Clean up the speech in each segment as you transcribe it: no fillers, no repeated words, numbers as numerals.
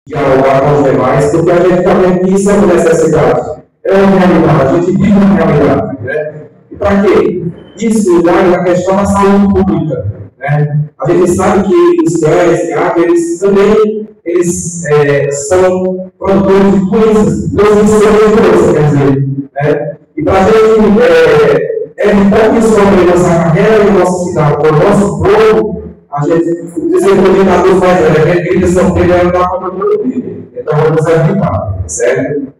dialogar com os demais, porque a gente está vendo que isso é uma necessidade, é uma realidade, a gente vive uma realidade, né? E para quê? Isso vai na questão da saúde pública, né? A gente sabe que os cães, eles também são produtores de doenças, doenças, quer dizer, né? E para a gente evitar que isso sobre nossa carreira e nossa cidade, o nosso povo, a gente, o desenvolvimento faz a grita São Pedro é uma contra todo mundo. Então vamos evitar, certo?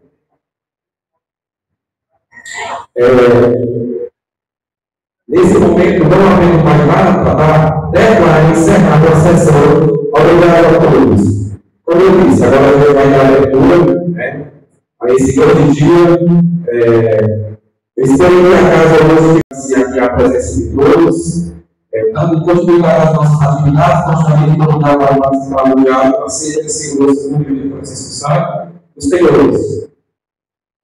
Nesse momento, não havendo mais nada para dar, declaro encerrada a sessão. Obrigado a todos. Como eu disse, agora a gente vai dar a leitura, né, a esse grande dia. Espero que a casa hoje aqui a presença de todos, dando continuidade às nossas atividades. Gostaria de convidar para participar do diálogo a ser de segurança pública de Francisco Sá, os senhores.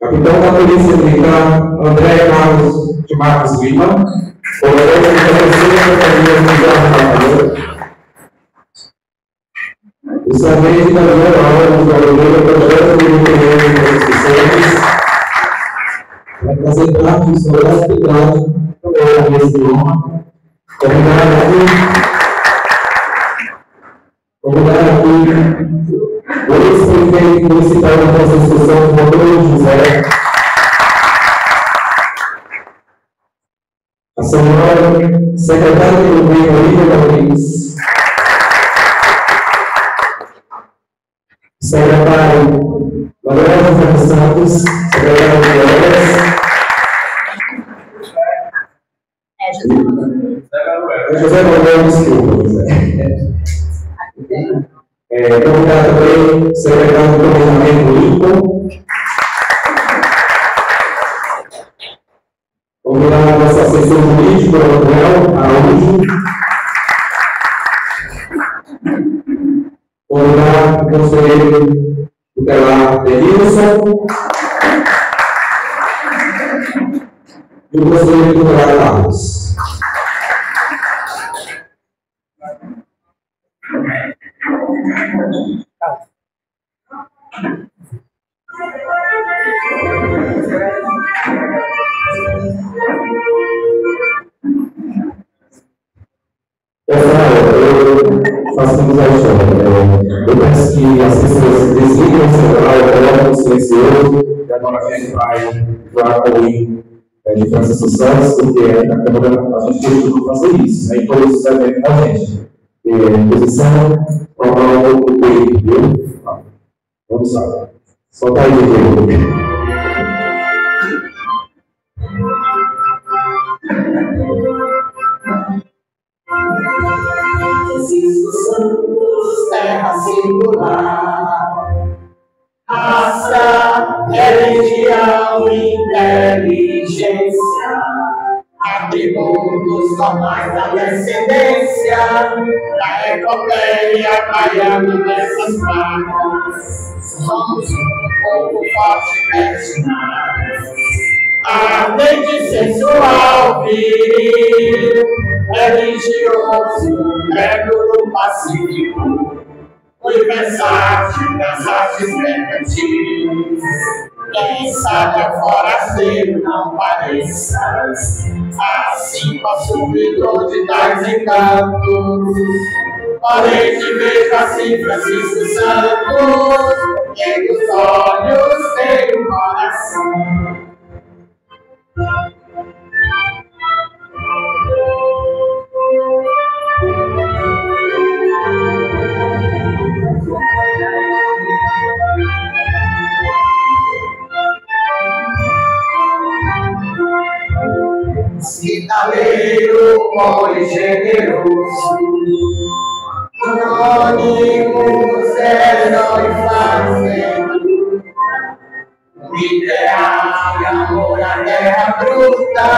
Capitão da Polícia Militar, André Carlos de Marcos Lima, coronel da Terceira Companhia Militar. O sargento da Primeira do Oliveira, projeto de Ministério das Instituições, vai fazer parte do seu hospital, também nesse idioma. Convidar aqui o ex-prefeito municipal da Constituição, Rodrigo José, a senhora secretária do governo, Olívia Rodrigues, secretário Manuel José Santos, secretário de Obras, José Manuel, desculpa, José. Convidar também o secretário do Planejamento, Lincoln. Convidar a nossa assessor jurídico, Manuel Araújo. Convidar o conselheiro tutelar, Denilson. E o conselheiro tutelar, Carlos. Eu faço como já eu peço que as pessoas desliguem o celular, coloquem o silencioso, e agora a gente vai concluir de Francisco Santos, porque a Câmara, a gente costuma fazer isso, né? E todos os eventos da gente. Posição, prova o peito, viu? Vamos lá. Solta aí, Diego. Francisco Santos, terra singular, raça, religião, inteligência, atributos normais da descendência, da epopeia baiana dessas marcas. Somos um povo forte destinado, ardente, sensual, viril, religioso, crédulo, pacífico, universátil das artes mercantis. Quem sabe é forasteiro, não pareças, assim consumidor de tais encantos. Porém te vejo assim, Francisco Santos, e dos olhos tem o coração. Hospitaleiro, bom e generoso, anônimo, herói fazendo, ideal e amor à terra bruta,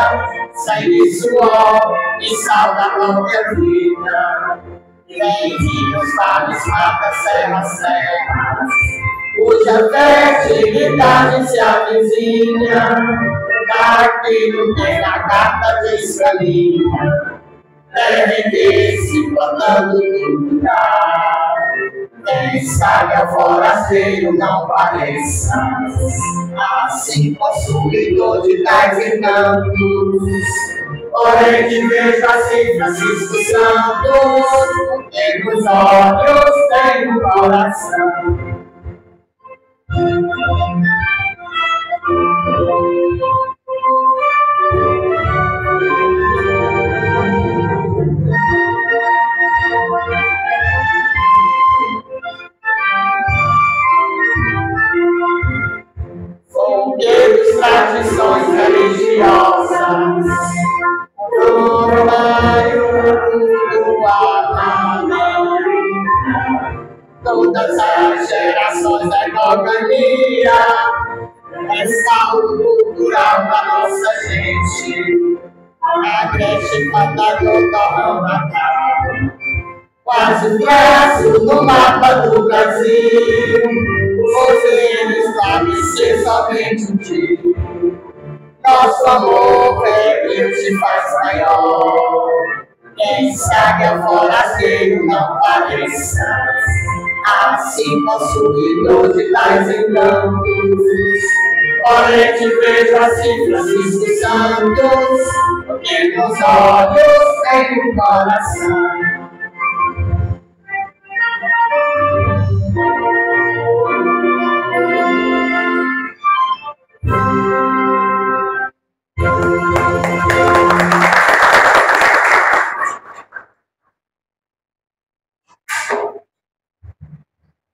sangue, suor e sal da própria vida. Vem rios, vales, matas, serras, cuja fertilidade se avizinha. Daquilo que na carta de escalinha, deve ter se plantando no lugar. Quem sabe é forasteiro, não pareça, assim possuidor de tais encantos. Porém te vejo assim, Francisco Santos, tem nos olhos, tem no coração. Fogueiros, tradições religiosas, no raio do Amapá, todas as gerações da economia, respaldo cultural da nossa gente, a creche matador da Natal, quase traço no mapa do Brasil. Você sabe ser somente um dia. Nosso amor é que te faz maior. Quem sabe é forasteiro, não pareça, assim possuidor de tais encantos. Porém te vejo assim, Francisco Santos, porque nos olhos tem no coração.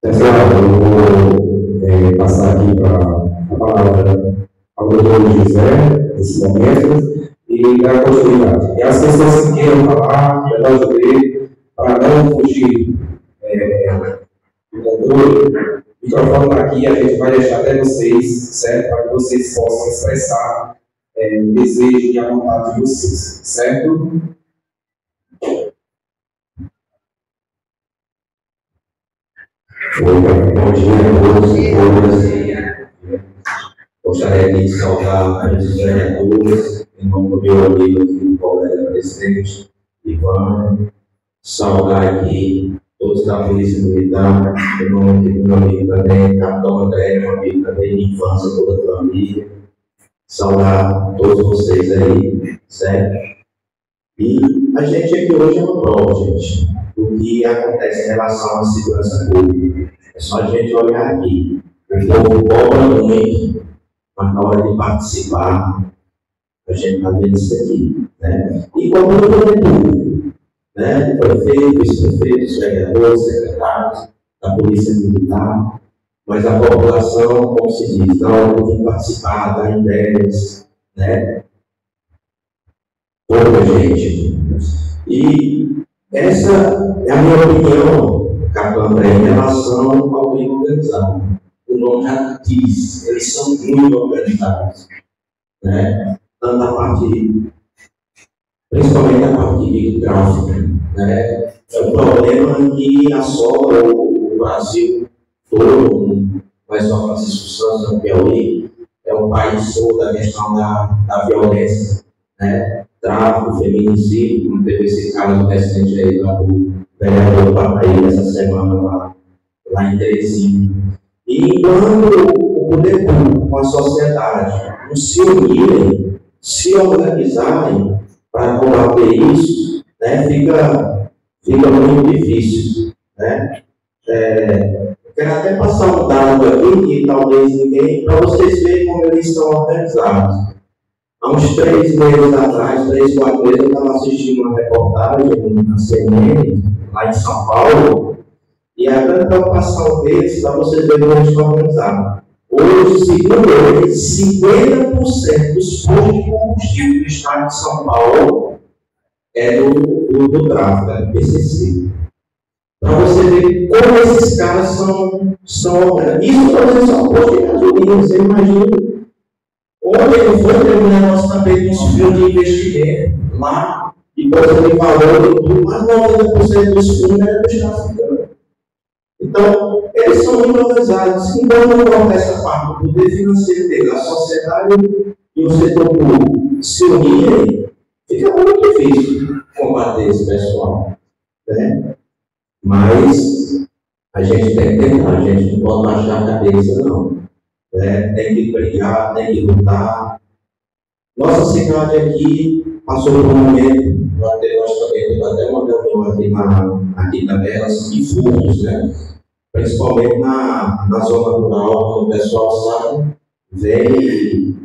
Pessoal, eu vou passar aqui a palavra ao doutor José, nesse momento, e dar continuidade. E as pessoas que queiram falar, melhor saber, para não fugir do controle, o microfone está aqui, a gente vai deixar até vocês, certo? Para que vocês possam expressar o desejo e a vontade de vocês, certo? Bom dia a todos e todas. Gostaria de saudar as vereadoras, em nome do meu amigo aqui, do colega presidente, Ivan. Saudar aqui todos da Polícia Militar, em nome do meu amigo também, Capitão André, meu amigo também de infância, toda a família. Saudar todos vocês aí, certo? E a gente aqui hoje é uma prova, gente, do que acontece em relação à segurança pública. É só a gente olhar aqui. O povo cobra muito, mas na hora de participar, a gente está vendo isso aqui. Né? E como o poder público, né? Prefeito, vice-prefeitos, vereadores, secretários da Polícia Militar, mas a população, como se diz, na hora de participar, dar ideias, né? Pouca gente. E essa é a minha opinião, Capitão André, em relação ao crime organizado. O nome já diz, eles são muito organizados, né? Tanto a parte, principalmente a parte de tráfico, né? É um problema que assola o Brasil todo, mas São Francisco Santos, no Piauí, é um país todo da questão da violência, né? Tráfico, feminicídio, como teve esse caso recente aí lá do vereador Papai essa semana lá em Teresina. E enquanto o poder público com a sociedade não se unirem, se organizarem para combater isso, né, fica muito difícil. Né? Eu quero até passar um dado aqui, que talvez ninguém, para vocês verem como eles estão organizados. Há uns 3 meses atrás, 3, 4 meses, eu estava assistindo uma reportagem na CNN, lá em São Paulo, e a grande preocupação deles, para vocês verem como eles estão organizados. Hoje, segundo eles, 50% dos postos de combustível do estado de São Paulo é do tráfico, é do PCC. Para você ver como esses caras são organizados. Isso para vocês são postos de gasolina, você imagina. Ontem eu fui ter um negócio também com os fios de investimento lá, e por exemplo, ele falou que mais de 90% dos fundos é dos traficantes. Então, eles são muito organizados. Então, não importa essa parte do poder financeiro dele, a sociedade e o setor público se unirem, fica muito difícil combater esse pessoal. Né? Mas A gente tem que tentar, a gente não pode baixar a cabeça, não. Tem que brigar, tem que lutar. Nossa cidade aqui passou por um momento, nós também temos até uma reunião aqui também, relação de furtos, né? Principalmente na zona rural, quando o pessoal sai, vem e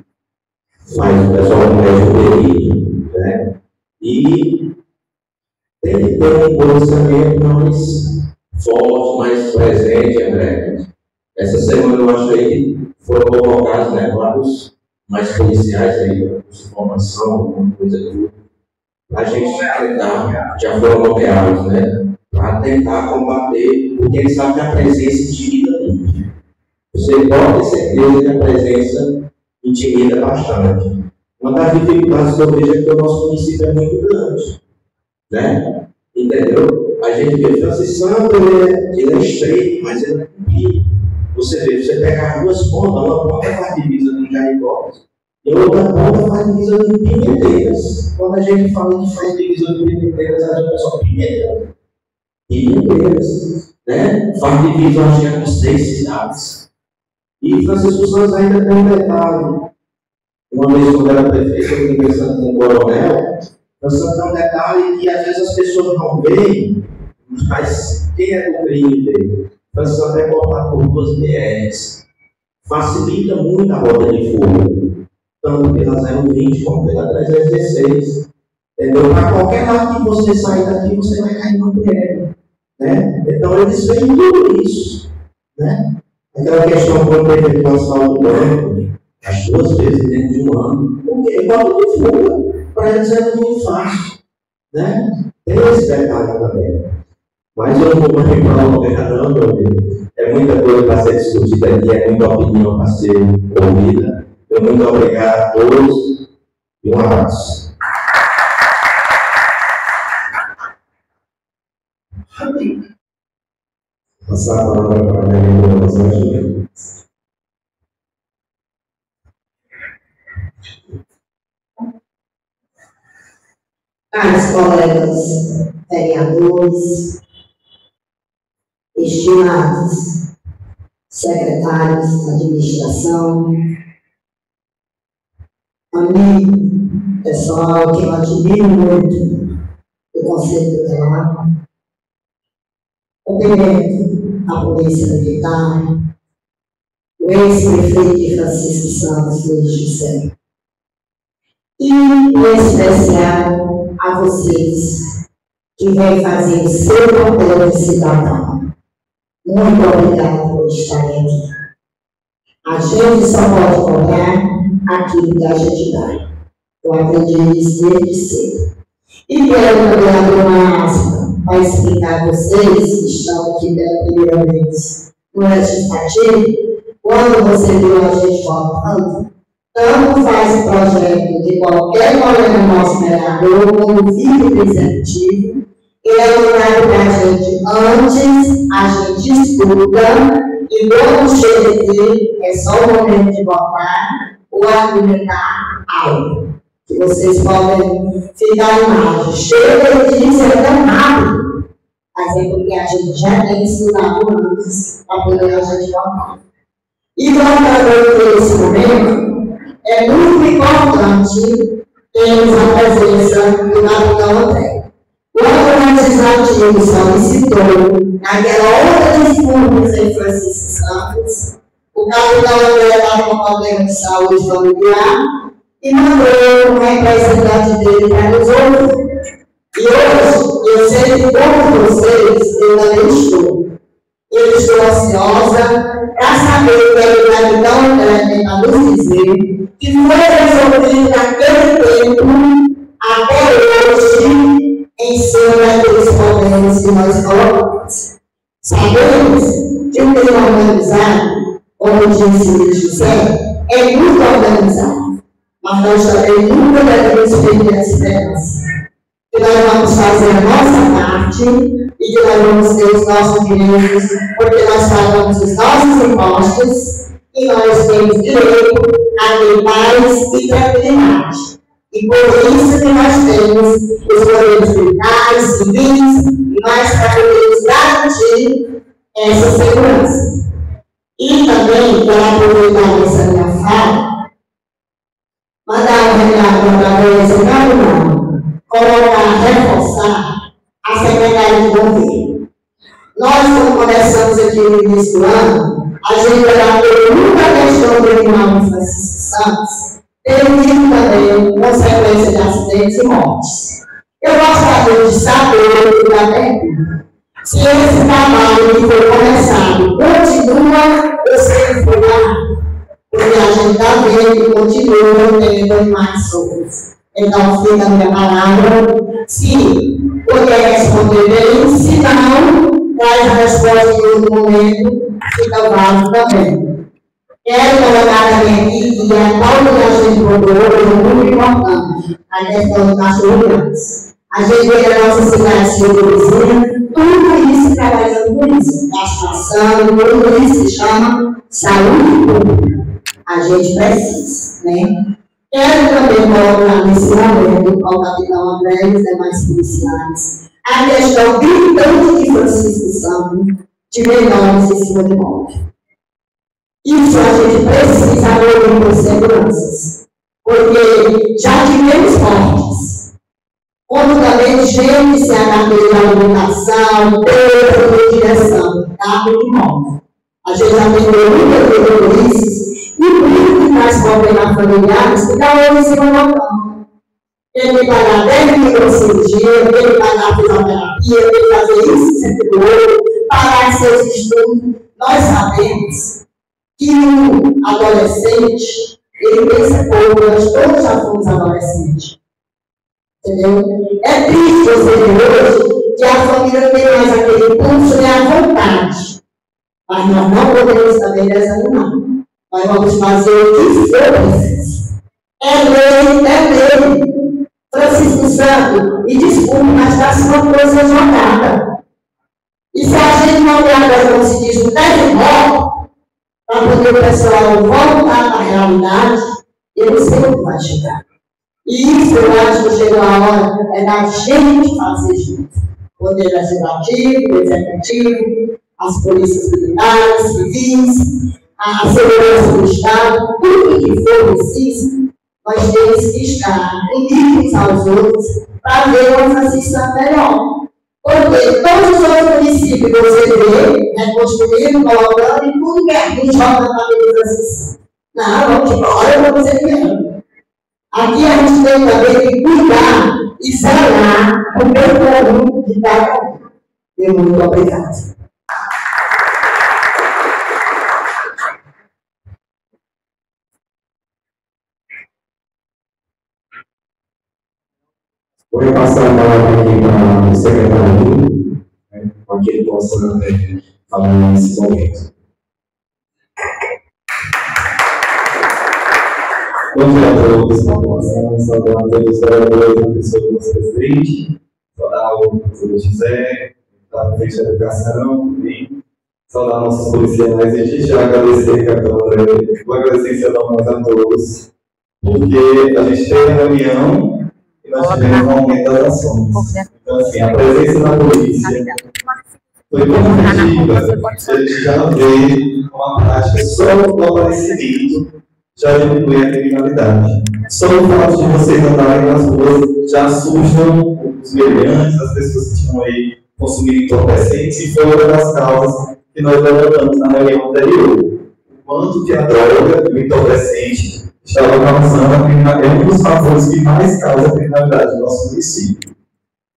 faz o pessoal mexe o perigo, né? E tem que ter um posicionamento mais forte, mais presente, André. Essa semana eu achei que foram convocados, né, vários mais policiais aí, informação, alguma coisa do a gente tentar, já foram nomeados, né, para tentar combater, porque eles sabem que a presença intimida muito. Você pode ter certeza que a presença intimida bastante. Uma das dificuldades que eu vejo é que o nosso município é muito grande, né? Entendeu? A gente vê Francisco Santo, ele é estreito, mas ele é comprido. Você vê, você pega as duas pontas, uma ponta faz divisa com Jaricó e a outra ponta faz divisa com Pimenteiras. Quando a gente fala que faz divisa com Pimenteiras, a gente pensa Pimenteiras, né? Faz divisa, acho que é com 6 cidades. E Francisco Santos ainda tem um detalhe. Uma vez quando era prefeito, eu fui conversando com o coronel, nós temos um detalhe que às vezes as pessoas não veem, mas quem é do crime vê. Francisco Santos é cortado por 2 BRs. Facilita muito a rota de fogo, tanto pela 020 como pela 316. Entendeu? Para qualquer lado que você sair daqui, você vai cair no BR. Né? Então eles veem tudo isso. Né? Aquela questão quando teve aqui o assalto do banco, as 2 vezes dentro de um ano, porque rota de fuga, para eles é muito fácil. Né? Tem esse detalhe também. Mas eu não vou mais falar uma não, meu amigo. É muita coisa para ser discutida aqui, é muita opinião para ser ouvida. Muito obrigado a todos e um abraço. Passar a palavra para a Maria Rosângela. Caros colegas vereadores, estimados secretários da administração, amigo, pessoal que eu admiro muito do Conselho Tutelar, cumprimento a Polícia Militar, o ex-prefeito de Francisco Santos, Luiz José, e em especial a vocês que vêm fazer o seu papel de cidadão. Muito obrigada por estarem aqui. A gente só pode cobrar aquilo que a gente dá. Eu aprendi isso desde cedo. E quero também abrir uma aspa para explicar a vocês que estão aqui pela primeira vez no legislativo, quando você viu a gente votando, tanto faz o projeto de qualquer colega nosso vereador, como vice-executivo, ele é mandado para a gente antes, a gente escuta, e quando chega aqui, é só o momento de votar ou argumentar algo. Que vocês podem ficar em imagem. Chega e diz, é tão rápido. Mas é porque a gente já tem ensinado antes para poder a gente votar. E voltando nesse momento, é muito importante termos a presença do capitão André. Quando o legislativo solicitou, naquela outra disputa em Francisco Santos, o capitão André estava com problema de saúde familiar e mandou um representante dele para nos ouvir. E hoje, eu sei que todos vocês, eu também estou. Eu estou ansiosa para saber o que o capitão André tem para nos dizer, que foi resolvido naquele tempo, até hoje, em cima daqueles problemas que nós colocamos. Sabemos que o crime organizado, como disse o José, é muito organizado, mas nós também nunca devemos perder a esperança. Que nós vamos fazer a nossa parte e que nós vamos ter os nossos direitos, porque nós pagamos os nossos impostos e nós temos direito a ter paz e tranquilidade. E por isso que nós temos os poderes militares, civis, e nós para podermos garantir essa segurança. E também, para aproveitar essa minha fala, mandar um recado para esse não, colocar, reforçar a Secretaria de Governo. Nós, quando começamos aqui no início do ano, a gente tratou muita questão do irmão Francisco Santos, teve também consequência de acidentes e mortes. Eu gostaria de saber, da pergunta, se esse trabalho que foi começado continua ou se ele foi parado. Porque a gente está vendo que continua tendo animais soltos. Então, fica a minha palavra, se puder responder bem, se não, traz a resposta em outro momento, fica válido também. Quero colocar também aqui que a pauta que a gente botou hoje é muito importante, a questão do cachorro-grandes. A gente vê a nossa cidade se produzindo, tudo isso trabalhando com isso, castração, tudo isso se chama saúde pública. A gente precisa, né? Quero também colocar nesse momento ao capitão André e os demais policiais a questão gritante de Francisco Santos de menores em cima de morte. Isso a gente precisa agora por seguranças, porque já tivemos mortes, como também gente se agarrou na alimentação, perda de direção, carro de morte. A gente já tem muitas terroristas e muito que traz problemas familiares que estão hoje em cima da cama. Tem que pagar 10 mil por cirurgia, tem que pagar fisioterapia, tem que fazer isso, sempre do outro, pagar seus estudos. Nós sabemos que um adolescente, ele pensa pouco, nós todos já fomos adolescentes. Entendeu? É triste você ver hoje que a família não tem mais aquele pulso nem a vontade. Mas nós não podemos também desanimar. Nós vamos fazer o que for preciso. É lei. Francisco Santos, me desculpe, mas está sendo uma coisa jogada. E se a gente não tem como se diz, um terremoto, para poder o pessoal voltar à realidade, ele sempre vai chegar. E isso eu acho que chegou a hora é da gente fazer junto. O Poder Legislativo, o Executivo, as polícias militares, civis, a segurança do Estado, tudo que for preciso, nós temos que estar unidos aos outros para ver uma Francisco melhor. Porque todos os outros municípios que você vê, reconstruindo, colocando e tudo que é ruim, joga na família Francisco. Não, vamos embora, vamos ser. Aqui a gente tem também que cuidar e zelar o bem comum de cada um. Muito obrigado. Vou repassar a palavra aqui para o secretário, para que ele possa falar nesse momento. Bom dia a todos, população, saudar a todos os vereadores, a pessoa do nosso presidente, saudar o professor José, da Frente da Educação, também, saudar nossos policiais e a gente já agradecer, capitão André, vou agradecer em seu nome a todos, porque a gente teve a reunião e nós tivemos um aumento das ações. Então, assim, a presença da polícia foi tão efetiva que a gente já vê uma prática só do aparecimento já diminui a criminalidade. Só o fato de vocês andarem nas ruas já assustam os meliantes, as pessoas que estão aí consumindo entorpecentes, e foi uma das causas que nós levantamos na reunião anterior. O quanto que a droga e o entorpecente estava causando a criminalidade, é um dos fatores que mais causa a criminalidade no nosso município.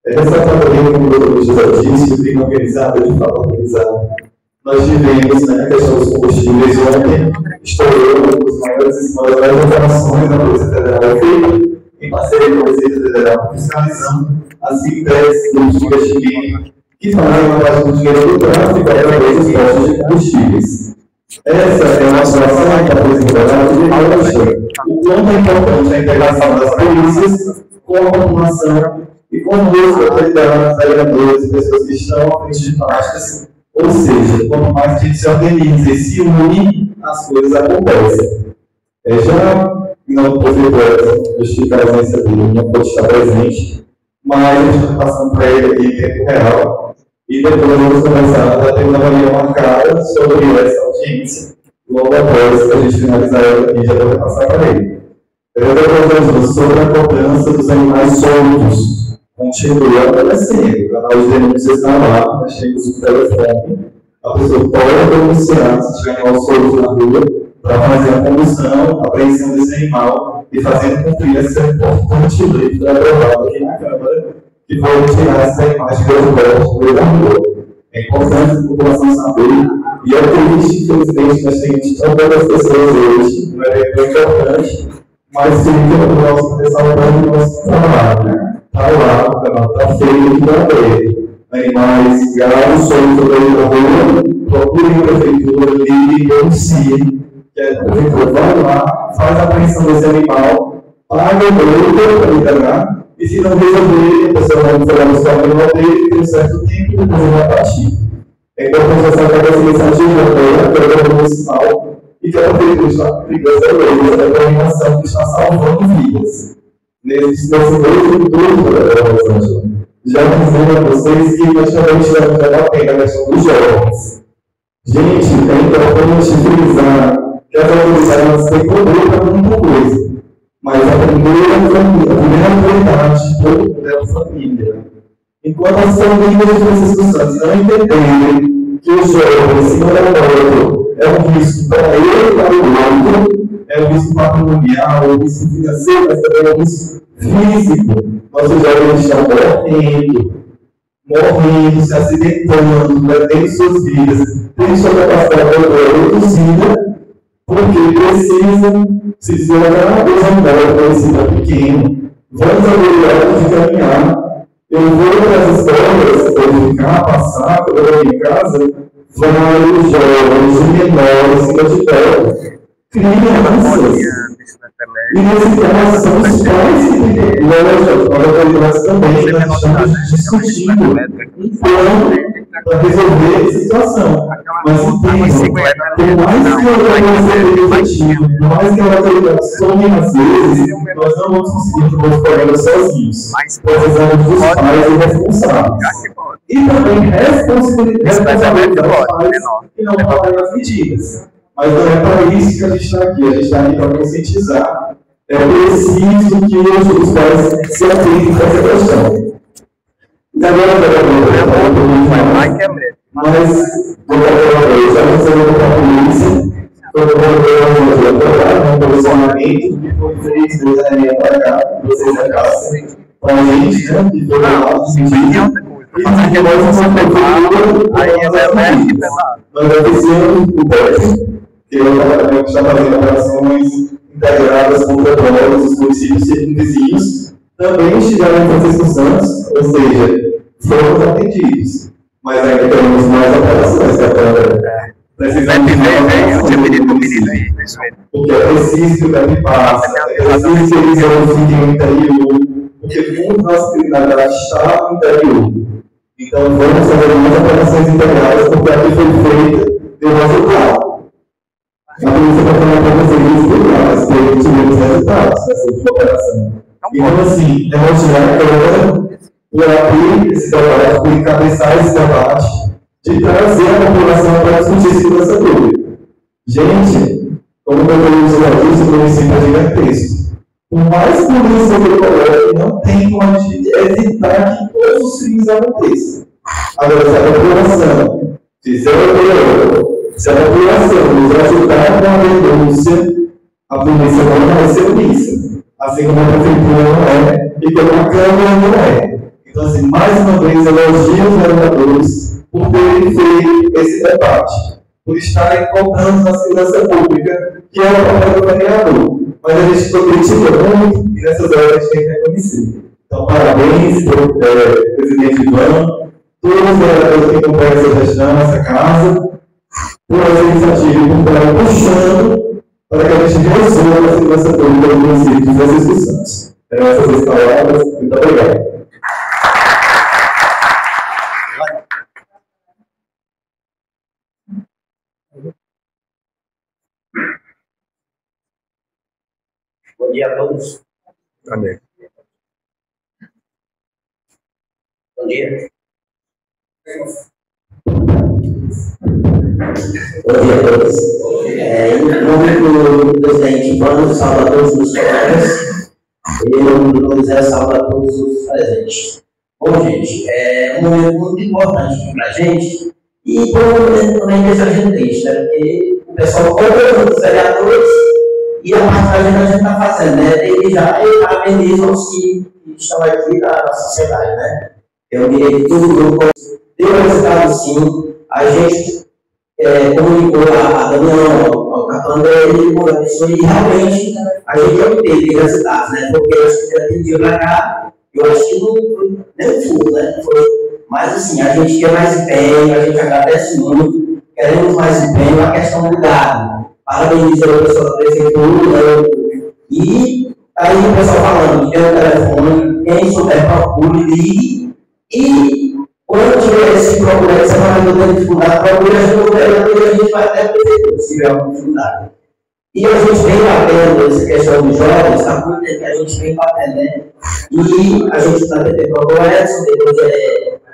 Essa categoria, como o doutor José disse, o crime organizado, de fato organizado. Nós tivemos, né, a questão dos combustíveis ontem, estourou os maiores operações da Polícia Federal feita em parceria com a Polícia Federal, fiscalizando as empresas do investimento que fazem a parte do dinheiro do tráfico através dos postos de combustíveis. Essa é uma situação que a Polícia Federal demonstra o quanto é importante a integração das polícias com a população e com os autoridades, vereadores e pessoas que estão à frente de práticas. Ou seja, quanto mais a gente se organiza e se une, as coisas acontecem. Já não pode justificar a ausência dele, não pode estar presente, mas a gente está passando para ele aqui em tempo real. E depois vamos começar a ter uma reunião marcada sobre essa audiência, logo após que a gente finalizar ela aqui, já vou passar para ele. Sobre a cobrança dos animais soltos, continua aparecendo. O canal de denúncia está lá, nós temos o telefone. A pessoa pode denunciar se tiver animal solto na rua para fazer a condução, a apreensão desse animal e fazer cumprir essa importante lei que foi aprovada aqui na Câmara, que vai retirar esses animais de transporte do meio da rua. É importante a população saber, e é triste, infelizmente, nós temos tantas pessoas hoje, não é importante, mas fica o nosso ressaltando o nosso trabalho, né? Está lá, o canal está feio também. Animais galos soltos aí na rua, procurem a prefeitura, liguem, denunciem, que a prefeitura vai lá, faz a apreensão desse animal, paga o multa para liberar, e se não resolver, a pessoa vai falar no seu animal dele, tem um certo tempo, depois ele vai partir. É importante ressaltar que essa iniciativa é a Câmara Municipal e que a prefeitura está cumprindo essa lei, essa determinação que está salvando vidas. Nesse mesmo tudo, já dizendo a vocês que nós também estamos debatendo a questão dos jovens. Gente, é importante frisar que as autoridades têm poder para muita coisa, mas a primeira prioridade de todo é a família. Enquanto as famílias dessas discussões não entenderem que o jovem, se não é um risco para ele e para o outro, é um risco patrimonial, é um risco financeiro, mas também é um risco físico. Nossos jovens estão morrendo, se acidentando, perdendo suas vidas, tendo sua capacidade reduzida, porque precisam se desenvolver quando esse é pequeno. Vamos obrigar de caminhar. Eu vou para as escolas, verificar, passar, quando eu vou em casa, vários jovens, menores, de perto, crianças. E nesse caso, são os pais que lógico, as autoridades também, nós estamos discutindo um plano para resolver essa situação. Mas entendam, por mais que a autoridade seja efetiva, por mais que a autoridade some às vezes, nós não vamos conseguir resolver os problemas sozinhos. Precisamos dos pais e responsáveis. E também responsabilidade dos pais que não tomam as medidas. Mas não é para isso que a gente está aqui. A gente está aqui para conscientizar. É preciso que os pais se atentem para essa questão. E agora, mas, já recebeu para a polícia, foi um posicionamento que foi feito desde a linha para cá, vocês acabassem para a gente, né? Que foi lá no sentido. E nós vamos nós oficiamos o BEP, que é o departamento que está fazendo operações integradas com todos os municípios circunvizinhos, também estiveram em Francisco Santos, ou seja, foram atendidos. Mas ainda temos mais operações que a Câmara precisamos porque é preciso que o BEP passe, é preciso que eles fiquem no interior, porque muita nossa criminalidade está no interior. Então, vamos fazer mais operações integradas, porque aqui foi feita deu resultado. A polícia vai falar para vocês mas tivemos resultados dessa operação. Então, assim, é mostrar a Câmara por abrir esse debate, por encabeçar esse debate, de trazer a população para discutir segurança pública. Gente, como o doutor já disse, o município é gigantesco. Por mais polícia que eu coloque, não tem como a gente evitar que todos os crimes aconteçam. Agora, se a população fizer o melhor, se a população nos ajudar com a denúncia, a polícia não vai ser polícia. Assim como a prefeitura não é, e como a Câmara não é. Então, assim, mais uma vez, elogio os vereadores por terem feito esse debate, por estarem cobrando na segurança pública, que é o papel do vereador. Mas a gente critica muito e nessas horas a gente tem que reconhecer. Então, parabéns, presidente Ivan, todos os vereadores que acompanham essa gestão, essa casa, por essa iniciativa, por estar puxando para que a gente resolva a segurança pública do município de Francisco Santos. Essas as palavras, muito obrigado. Bom dia a todos. Amém. Bom dia. Bom dia a todos. Em nome do presidente Ivan, salve a todos os colegas. E em nome do José, salve a todos os presentes. Bom, gente, é um momento muito importante para a gente e por um momento também deixa a gente triste, né? Porque o pessoal cobra os vereadores e a parte que a gente está fazendo, né? Desde já eu parabenizo os que estão aqui da sociedade, né? Eu mirei tudo, deu resultado sim, a gente comunicou a Daniel, ao cartão dele, e realmente a gente obteve resultados, né? Porque eu acho que aquele dia para cá, eu acho que não foi nem tudo, né? Mas assim, a gente quer mais empenho, a gente agradece muito, queremos mais empenho, a questão do dado. Parabenizo a pessoa da prefeitura, e aí o pessoal falando, tem o telefone, quem souber procure, ligue, e quando tiver esse problema, você vai ter dificuldade, procure a gente vai até a prefeitura, se tiver alguma dificuldade. E a gente vem batendo essa questão de jovens, há muito tempo que a gente vem batendo, né? E a gente está tentando procurar o Edson, depois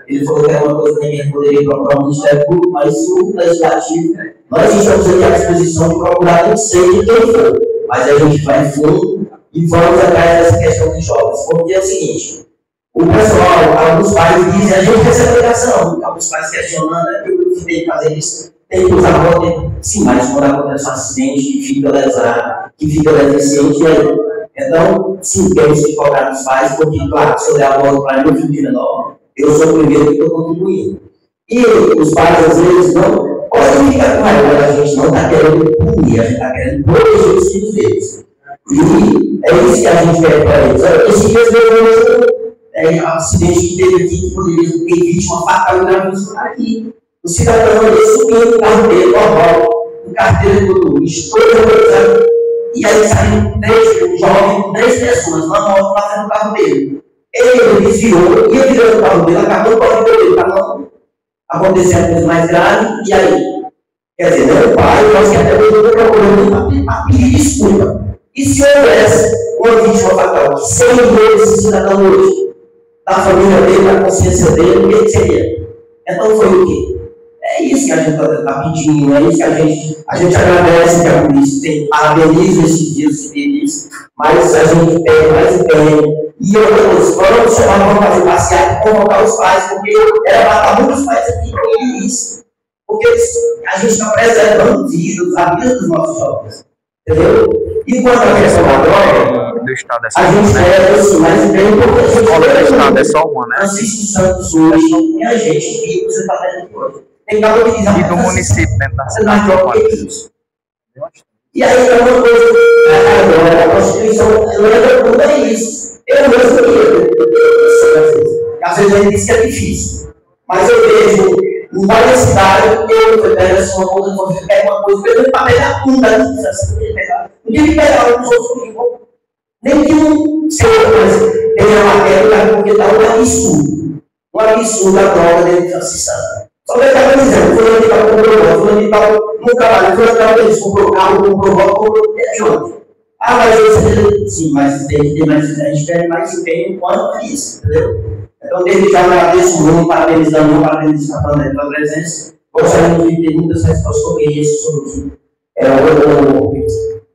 ele falou que era uma coisa que ninguém poderia procurar o Ministério Público, mas o Legislativo, nós estamos aqui à disposição de procurar, não sei de quem for, mas a gente vai fundo e vamos atrás dessa questão de jovens. Porque é o seguinte, o pessoal, alguns pais dizem, a gente recebe ligação, alguns pais questionando, eu tem que fazer isso, tem que usar a roda, sim, mas quando acontece um acidente que fica lesado, que fica deficiente, e aí? Então, sim, temos que cobrar dos pais, porque, claro, se eu der a bola para meu filho de menor, eu sou o primeiro que estou contribuindo. E os pais, às vezes, não podem ficar com raiva, a gente não está querendo punir, a gente está querendo proteger os filhos deles. E é isso que a gente quer para eles. Esse mesmo acidente que teve aqui, que poderia ter vítima fatal e gravíssima aqui. O cidadão ali subindo o carro dele, o carteiro do estouro, e aí saiu 10 jovens, 10 pessoas na moto passando o carro dele. Ele desviou, ia virando o carro dele, acabou com o carro dele, para não acontecer a coisa mais grave, e aí? Quer dizer, meu pai, nós que até hoje procurando para pedir desculpa. E se houvesse uma vítima fatal, sem ver esse cidadão hoje, da família dele, da consciência dele, o que seria? Então foi o quê? É isso que a gente está pedindo, é isso que a gente agradece que a polícia parabeniza esses dias que teve isso, mas a gente pede mais empenho. E outra coisa, vamos chamar, vamos fazer passeata e convocar os pais, porque era matar muitos pais aqui com isso. Porque a gente está preservando vidas, a vida dos nossos jovens. Entendeu? E quanto à questão da droga, a gente deve assim, mais empenho, porque a gente é só uma, né? Francisco Santos hoje, e a gente, que você está vendo aqui hoje. Tem que valorizar e do município dentro da cidade. E aí é uma coisa, agora a Constituição lembra tudo é isso. Eu mesmo às vezes a gente diz que é difícil, mas eu vejo em várias cidades, eu pego assim uma coisa, uma coisa, para pegar tudo da administração, não tem que pegar os outros, nem que um seja, mas tenha uma matéria, porque está um absurdo a droga dentro da cidade. Só que estava dizendo, fulano de tal comprou moto, fulano de tal no trabalho, fulano de tal eles comprou carro, comprou moto, comprou onde? Ah, mas você sim, mas tem que ter mais, a gente quer mais empenho quanto a isso, entendeu? Então, desde já agradeço muito, parabenizando pela presença. Gostaria de ter muitas respostas sobre isso, sobre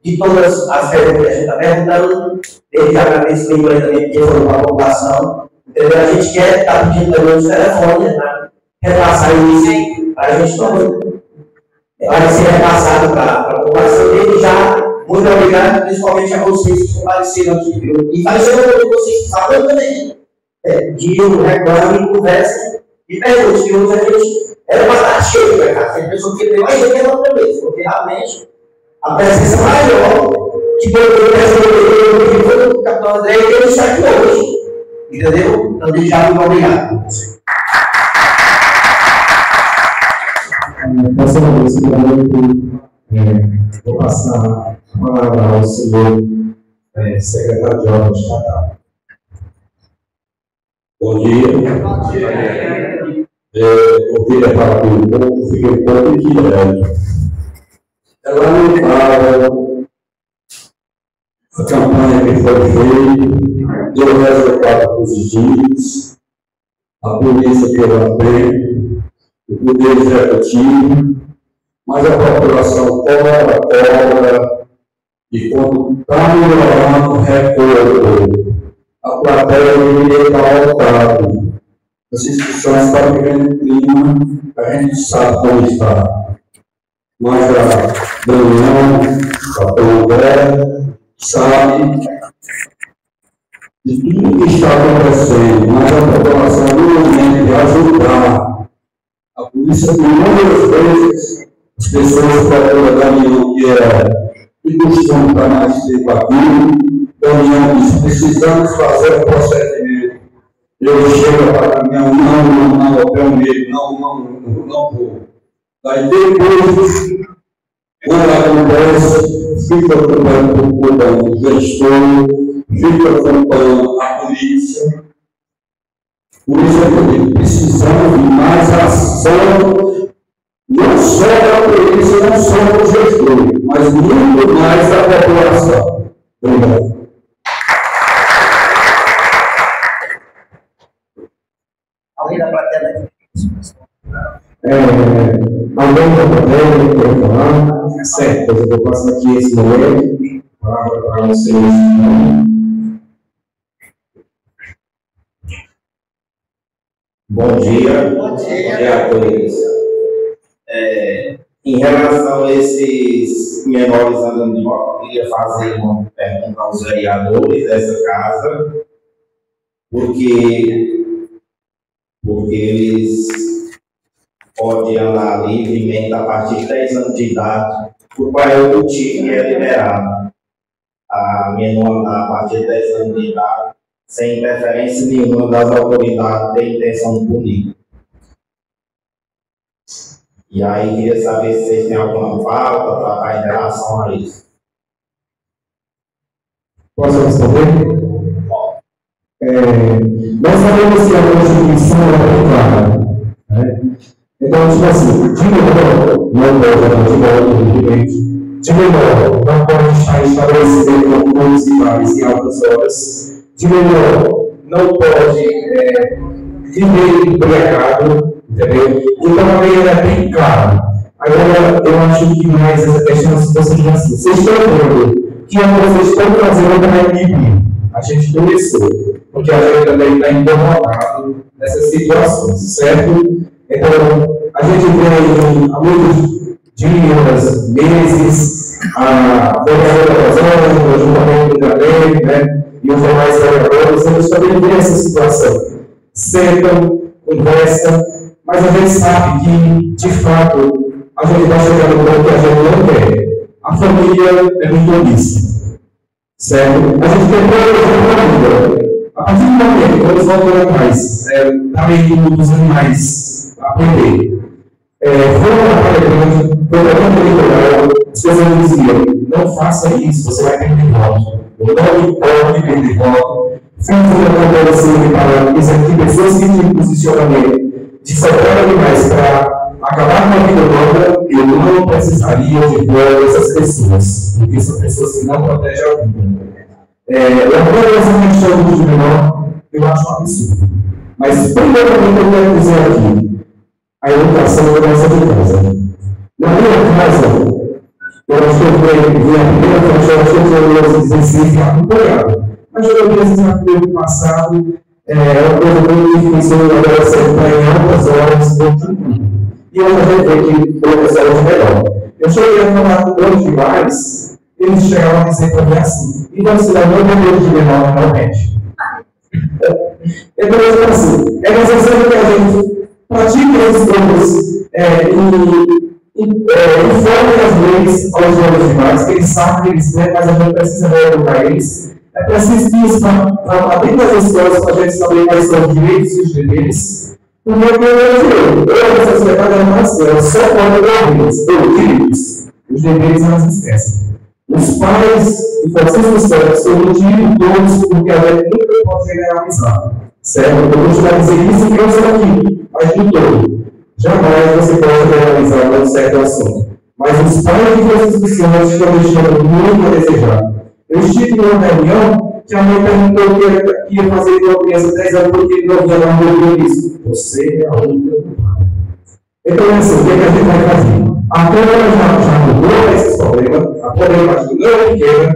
de todas as perguntas que a gente está perguntando. Desde já agradeço bem também, porque foi para a população. Entendeu? A gente quer estar pedindo também os telefones, né? Repassar isso para a gente também. Vai ser repassado para a população dele já. Muito obrigado, principalmente a vocês que compareceram aqui, viu? E vai ser o que vocês falam também. Digam, reclamem, conversem e perguntem que hoje a gente era para estar cheio, né, cara? Tem pessoa que veio mais do que outra vez, porque realmente a presença maior que poderia resolver o capitão André e ele está aqui hoje. Entendeu? Então, desde já, muito obrigado. Vou passar a palavra ao senhor secretário de Ordem Estatal. Bom dia. Eu queria falar um pouco, fiquei um pouco equilibrado. É lamentável a campanha que foi feita, deu resultados positivos, a polícia pelo apoio, o poder executivo, mas a população cobra, e quando está melhorando o recurso, a plateia deveria estar lotada. As instituições estão vivendo um clima, a gente sabe como está. Mas a Daniel, a André, sabe de tudo que está acontecendo, mas a população no momento de ajudar. A polícia, por muitas vezes, as pessoas procuram Daniel, que costumam estar mais tempo aqui. Daniel diz: precisamos fazer o procedimento. Eu chego para a minha não, eu tenho medo, não vou. Daí depois, quando acontece, fica ocupando o gestor, fica ocupando a polícia. Por isso eu digo, precisamos de mais ação, não só da polícia, não só do gestor, mas muito mais da população. Obrigado. Alguém da plateia? Alguém da plateia quer falar? Certo, eu passo aqui esse momento, palavra para vocês. Bom dia. Bom dia. Bom dia a todos. Em relação a esses menores andando de moto, eu queria fazer uma pergunta aos vereadores dessa casa, porque eles podem andar livremente a partir de 10 anos de idade, por qual é o motivo que é liberado a menor andar a partir de 10 anos de idade, sem interferência nenhuma das autoridades de intenção de punir. E aí, queria saber se vocês têm alguma pauta em relação a isso. Posso responder? Nós sabemos que a Constituição é clara, né? Então, tipo assim, de menor não pode estar estabelecido em municipais e altas horas, de menor não pode viver embriagado, entendeu? Então a lei é bem clara. Agora, eu acho que mais essa questão se você diz assim, vocês estão vendo que vocês estão fazendo para equipe. A gente começou, porque a gente também está incomodado nessas situações, certo? Então, a gente vem há muitos dias, meses, a vereadora Rosana, o ajuntamento da lei, né? E os demais vereadores, eles também vêem essa situação. Sentam, conversam, mas a gente sabe que, de fato, a gente vai chegar no ponto que a gente não quer. A família é muito omissa, certo? A gente tem família. A partir do momento que eles vão atrás, da lei dos animais, aprender. Foi uma batalha grande, foi uma batalha eleitoral, as pessoas diziam, não faça isso, você vai perder voto. Não pode perder voto. Fiz uma campanha para isso aqui, pessoas que tinham posicionamento de soltar animais para acabar com a vida nova, eu não precisaria de voto dessas pessoas, porque são pessoas que não protegem a vida. Agora, essa questão do menor, eu acho um absurdo. Mas, primeiramente, eu quero dizer aqui, a educação da nossa casa. Na minha casa, eu acho que eu vi a primeira faixa, eu acho que eu 16 acompanhado. Mas eu vi esse ano passado, uma coisa muito difícil, agora sentar em altas horas do tudo. E eu já vi que o professor é melhor. Eu cheguei a falar com dois demais, eles chegavam a dizer para mim assim, então se dá meu modelo de menor realmente. Então, assim, é necessário que a gente pratique esses pontos e informe as leis aos jovens demais, que eles sabem que eles têm, mas a gente precisa educar eles. É preciso que isso para dentro das escolas, para a gente saber quais são os direitos e os deveres. O meu direito, essa sociedade é uma série, só pode dar eles, direitos. Os deveres elas esquecem. Os pais e franciscos sérios são motivos todos, porque a gente nunca pode generalizar. Certo? Eu vou te dizer isso que eu sou aqui, mas de todo. Jamais você pode generalizar um certo assunto. Mas os pais e franciscos sérios estão deixando muito a desejar. Eu estive em uma reunião que a mãe perguntou o que ia fazer com uma criança de 10 anos porque ele não via na rua e disse: você é a única culpada. Então, assim, o que a gente vai fazer? A Câmara já mudou esses problemas, a problemática não é pequena,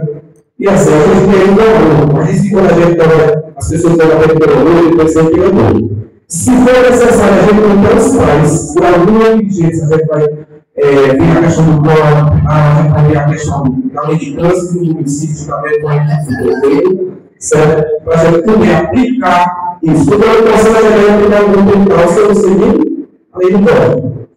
e assim, a gente tem um valor. Mas se quando a gente olha, as pessoas estão batendo pelo olho, depois sempre andou. Se for necessário, a gente montar os pais, por alguma negligência, a gente vai ver a questão do plano, a gente vai ver a questão da lei de trânsito do município, também com a equipe do governo, certo? Para a gente poder aplicar isso. Porque eu posso aplicar algum tempo se eu não seguir a lei do plano,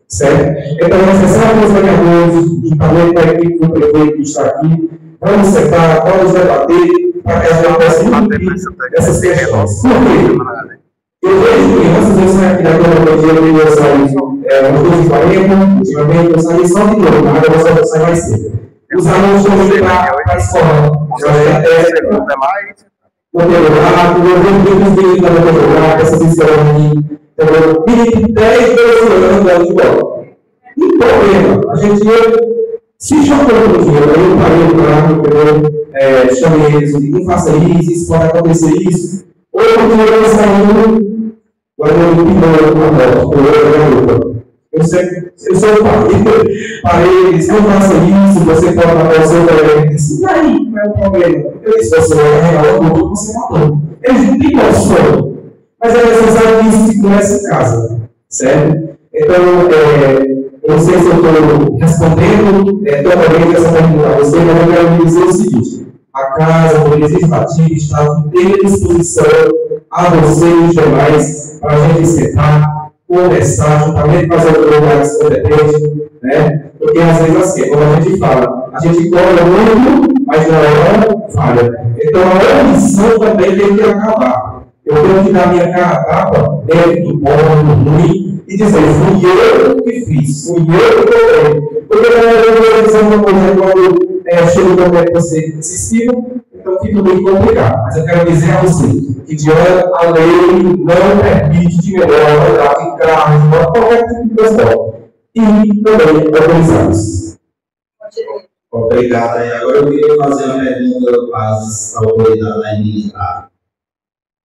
certo? Então, é necessário que os vereadores, e também com a equipe do prefeito que está aqui, vamos sentar, vamos debater, para que a gente possa cumprir essas questões. Por quê? Eu vejo crianças, eu saio aqui da cronologia, eu saio nos 2h40, ultimamente eu saio só de novo, mas agora eu saio mais cedo. Os alunos vão ir para a escola, já é até motorográfico, eu vejo muitos vídeos da motorográfica, essas escolas aqui, entendeu? 10, 12 anos da escola. Não problema, a gente se chocou no dia, eu parei do carro, entendeu? Chamei eles, não faça isso pode acontecer isso. Ou eu estou saindo, agora eu não eu parei, eles não façam isso, você pode matar o seu colega. Eu disse, e aí, qual é o problema? Eu disse, você vai regalar o mundo, você matou. Eles não têm noção, mas é necessário que isso se comece em casa, certo? Então, eu não sei se eu estou respondendo totalmente essa pergunta a você, mas eu quero dizer o seguinte: a Casa do Legislativo está à disposição a você e os demais para a gente sentar, conversar, juntamente fazer o trabalho competente, né? Porque às vezes assim, como a gente fala, a gente cobra muito, mas na hora falha. Então a omissão também tem que acabar. Eu tenho que dar minha cara a tapa dentro do bom, do ruim, e dizer, fui eu que fiz, fui eu que cobrei. Porque na verdade, uma coisa quando chega o momento que você insistiu, então fica bem complicado. Mas eu quero dizer a você que a lei não permite de melhor andar em carros, qualquer tipo de transporte. E também organizados. Obrigado. E agora eu queria fazer uma pergunta para as autoridades militar.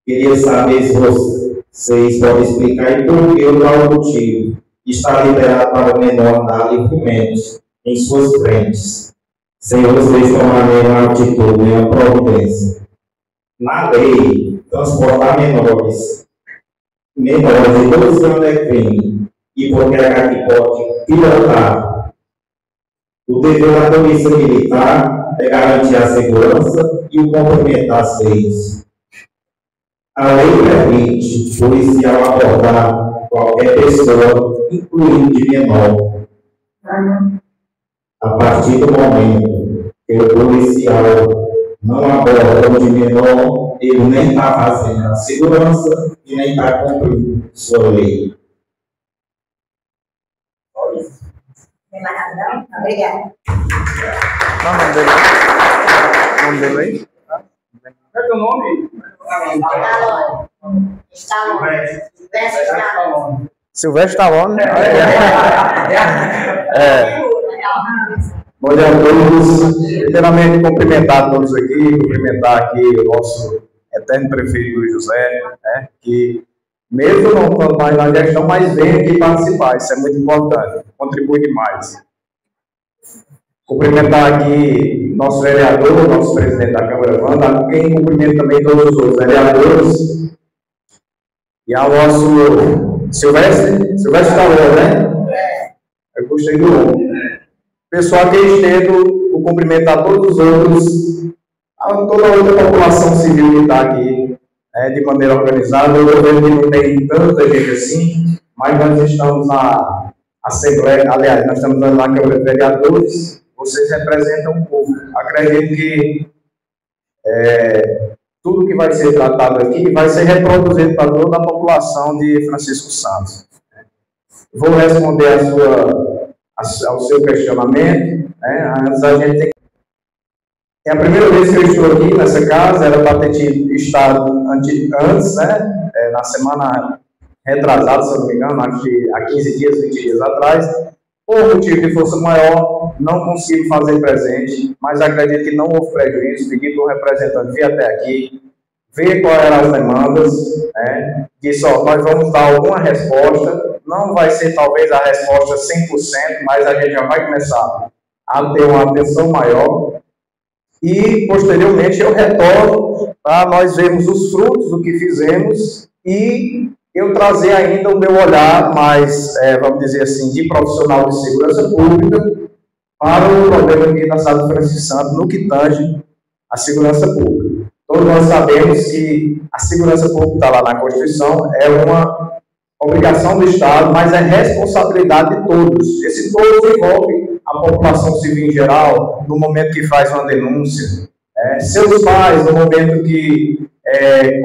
Queria saber se vocês podem explicar e por que o tal motivo está liberado para o menor andar livremente em suas frentes, sem vocês tomarem uma atitude, uma providência. Na lei, transportar menores de 12 anos é crime, e porque aqui pode pilotar. O dever da polícia militar é garantir a segurança e o cumprimento das leis. A lei permite o policial abordar qualquer pessoa, incluindo de menor. A partir do momento que o policial não aborda o de menor, ele nem está fazendo a segurança e nem está cumprindo sua lei. Obrigada. O nome dele aí? Qual é teu nome? Silvestre Stallone. Bom dia a todos. Primeiramente, cumprimentar todos aqui, cumprimentar aqui o nosso eterno prefeito Luiz José, né, que mesmo não estando mais na gestão, mas vem aqui participar, isso é muito importante, contribui demais. Cumprimentar aqui nosso vereador, nosso presidente da Câmara, Wanda, quem cumprimenta também todos os outros vereadores, e ao nosso Silvestre Stallone, né? Eu gostei do nome. Pessoal que estendo o cumprimento a todos os outros, a toda a outra população civil que está aqui, de maneira organizada. Eu vejo que não tem tanta gente assim, mas nós estamos na Assembleia, aliás, nós estamos na Câmara de Vereadores, vocês representam o povo. Acredito que tudo que vai ser tratado aqui vai ser reproduzido para toda a população de Francisco Santos. Vou responder ao seu questionamento, né? Antes a gente tem... É a primeira vez que eu estou aqui nessa casa, era para ter estado antes, né? Na semana retrasada, se eu não me engano, acho que há 15 dias, 20 dias atrás. Por motivo de força maior, não consigo fazer presente, mas acredito que não houve prejuízo. Pedi para o representante vir até aqui, ver quais eram as demandas, né? Disse, nós vamos dar alguma resposta, não vai ser talvez a resposta 100%, mas a gente já vai começar a ter uma atenção maior. E, posteriormente, eu retorno para nós vermos os frutos do que fizemos e eu trazer ainda o meu olhar mais, vamos dizer assim, de profissional de segurança pública para o problema aqui na cidade de Francisco Santos, no que tange a segurança pública. Todos nós sabemos que a segurança pública está lá na Constituição, é uma obrigação do Estado, mas é responsabilidade de todos. Esse todos envolve a população civil em geral, no momento que faz uma denúncia, seus pais, no momento que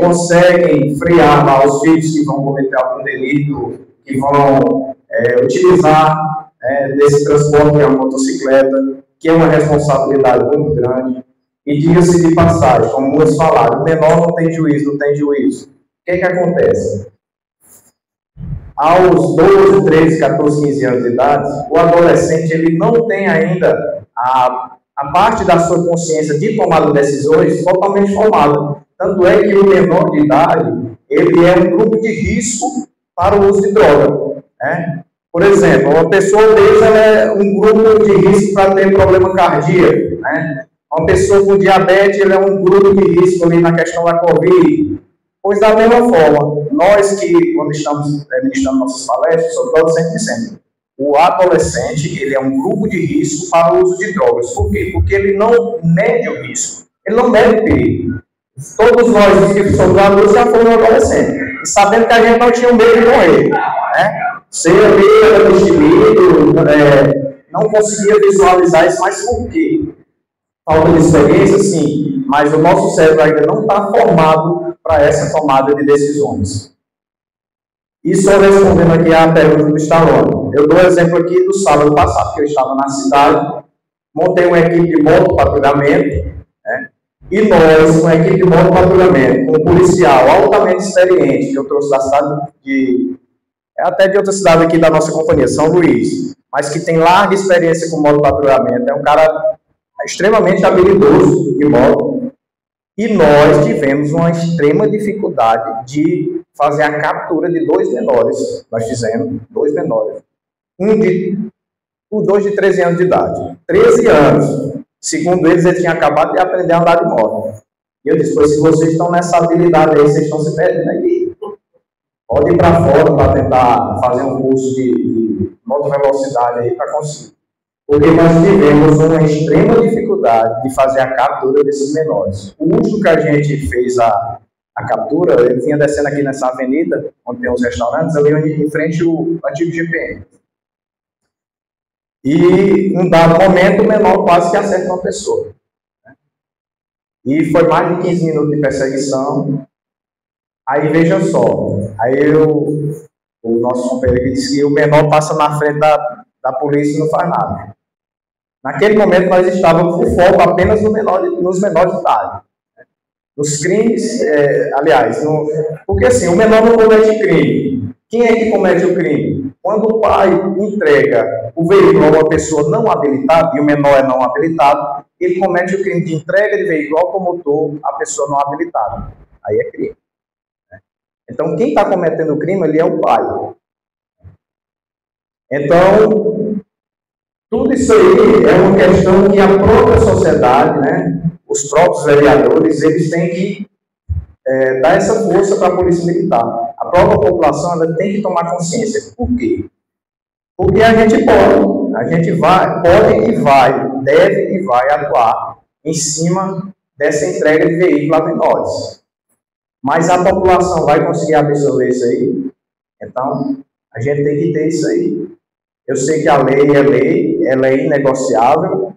conseguem frear lá os filhos que vão cometer algum delito, que vão utilizar desse transporte, que é uma motocicleta, que é uma responsabilidade muito grande. E diga-se de passagem, como muitos falaram, o menor não tem juízo, não tem juízo. O que acontece? Aos 12, 13, 14, 15 anos de idade, o adolescente ele não tem ainda a parte da sua consciência de tomada de decisões totalmente formada. Tanto é que o menor de idade, ele é um grupo de risco para o uso de droga. Por exemplo, uma pessoa obesa é um grupo de risco para ter problema cardíaco. Uma pessoa com diabetes ele é um grupo de risco ali na questão da Covid. Pois, da mesma forma, nós que, quando estamos ministrando nossas palestras sobre adolescente, sempre, o adolescente ele é um grupo de risco para o uso de drogas. Por quê? Porque ele não mede o risco, ele não mede o perigo. Todos nós que somos adultos já fomos adolescentes, sabendo que a gente não tinha medo de morrer. Ser medo, destemido, não conseguia visualizar isso, mas por quê? Falta de experiência, sim, mas o nosso cérebro ainda não está formado para essa tomada de decisões. E só respondendo aqui à pergunta do Stallone, eu dou exemplo aqui do sábado passado, que eu estava na cidade, montei uma equipe de motopatrulhamento, e nós, uma equipe de motopatrulhamento, com um policial altamente experiente, que eu trouxe da cidade até de outra cidade aqui da nossa companhia, São Luís, mas que tem larga experiência com motopatrulhamento, é um cara extremamente habilidoso de moto, e nós tivemos uma extrema dificuldade de fazer a captura de 2 menores. Nós fizemos 2 menores. Dois de 13 anos de idade. 13 anos. Segundo eles tinham acabado de aprender a andar de moto. E eu disse, pois se vocês estão nessa habilidade aí, vocês estão se perdendo aqui. Pode ir para fora para tentar fazer um curso de moto velocidade aí para conseguir. Porque nós tivemos uma extrema dificuldade de fazer a captura desses menores. O último que a gente fez a captura, ele vinha descendo aqui nessa avenida, onde tem os restaurantes, ali em frente ao antigo GPM. E, num dado momento, o menor quase que acerta uma pessoa. E foi mais de 15 minutos de perseguição. Aí, veja só, o nosso companheiro disse que o menor passa na frente da polícia e não faz nada. Naquele momento, nós estávamos com foco apenas nos menores de idade. Nos crimes, porque assim, o menor não comete crime. Quem é que comete o crime? Quando o pai entrega o veículo a uma pessoa não habilitada, e o menor é não habilitado, ele comete o crime de entrega de veículo automotor à pessoa não habilitada. Aí é crime. Então, quem está cometendo o crime, ele é o pai. Então, tudo isso aí é uma questão que a própria sociedade, os próprios vereadores, eles têm que dar essa força para a polícia militar. A própria população ela tem que tomar consciência. Por quê? Porque a gente pode e vai, deve e vai atuar em cima dessa entrega de veículo a menores. Mas a população vai conseguir absorver isso aí? Então, a gente tem que ter isso aí. Eu sei que a lei é lei, ela é inegociável,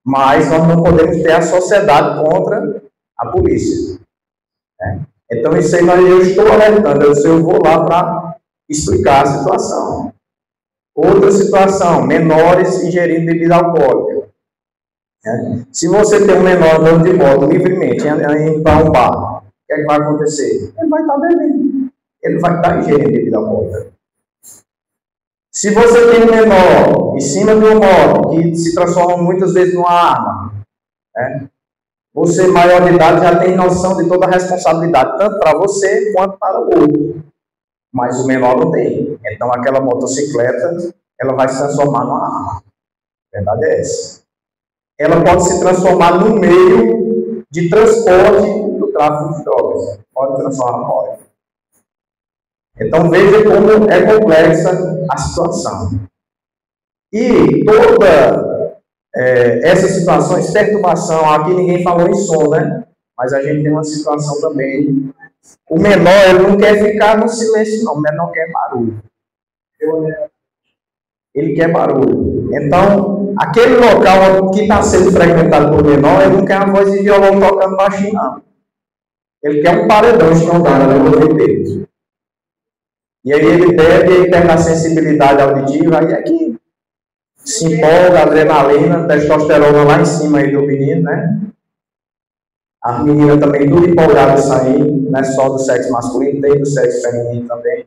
mas nós não podemos ter a sociedade contra a polícia. Então, isso aí eu estou alertando, eu vou lá para explicar a situação. Outra situação, menores ingerindo bebida alcoólica. Se você tem um menor andando de moto livremente, indo para um bar, o que é que vai acontecer? Ele vai estar bebendo, ele vai estar ingerindo bebida alcoólica. Se você tem um menor em cima de uma moto, que se transforma muitas vezes numa arma, você, maior de idade, já tem noção de toda a responsabilidade, tanto para você quanto para o outro. Mas o menor não tem. Então aquela motocicleta, ela vai se transformar numa arma. A verdade é essa. Ela pode se transformar num meio de transporte do tráfico de drogas. Pode transformar, pode. Então veja como é complexa a situação. E toda essas situações, perturbação, aqui ninguém falou em som, né? Mas a gente tem uma situação também. O menor, ele não quer ficar no silêncio, não. O menor quer barulho. Ele quer barulho. Então, aquele local que está sendo frequentado por menor, ele não quer uma voz de violão tocando baixinho, não. Ele quer um paredão estrondado na voz dele. E aí ele bebe, ele perde a sensibilidade auditiva, aí é que se empolga, adrenalina, testosterona lá em cima aí do menino, né? As meninas também tudo empolgadas saindo, não é só do sexo masculino, tem do sexo feminino também.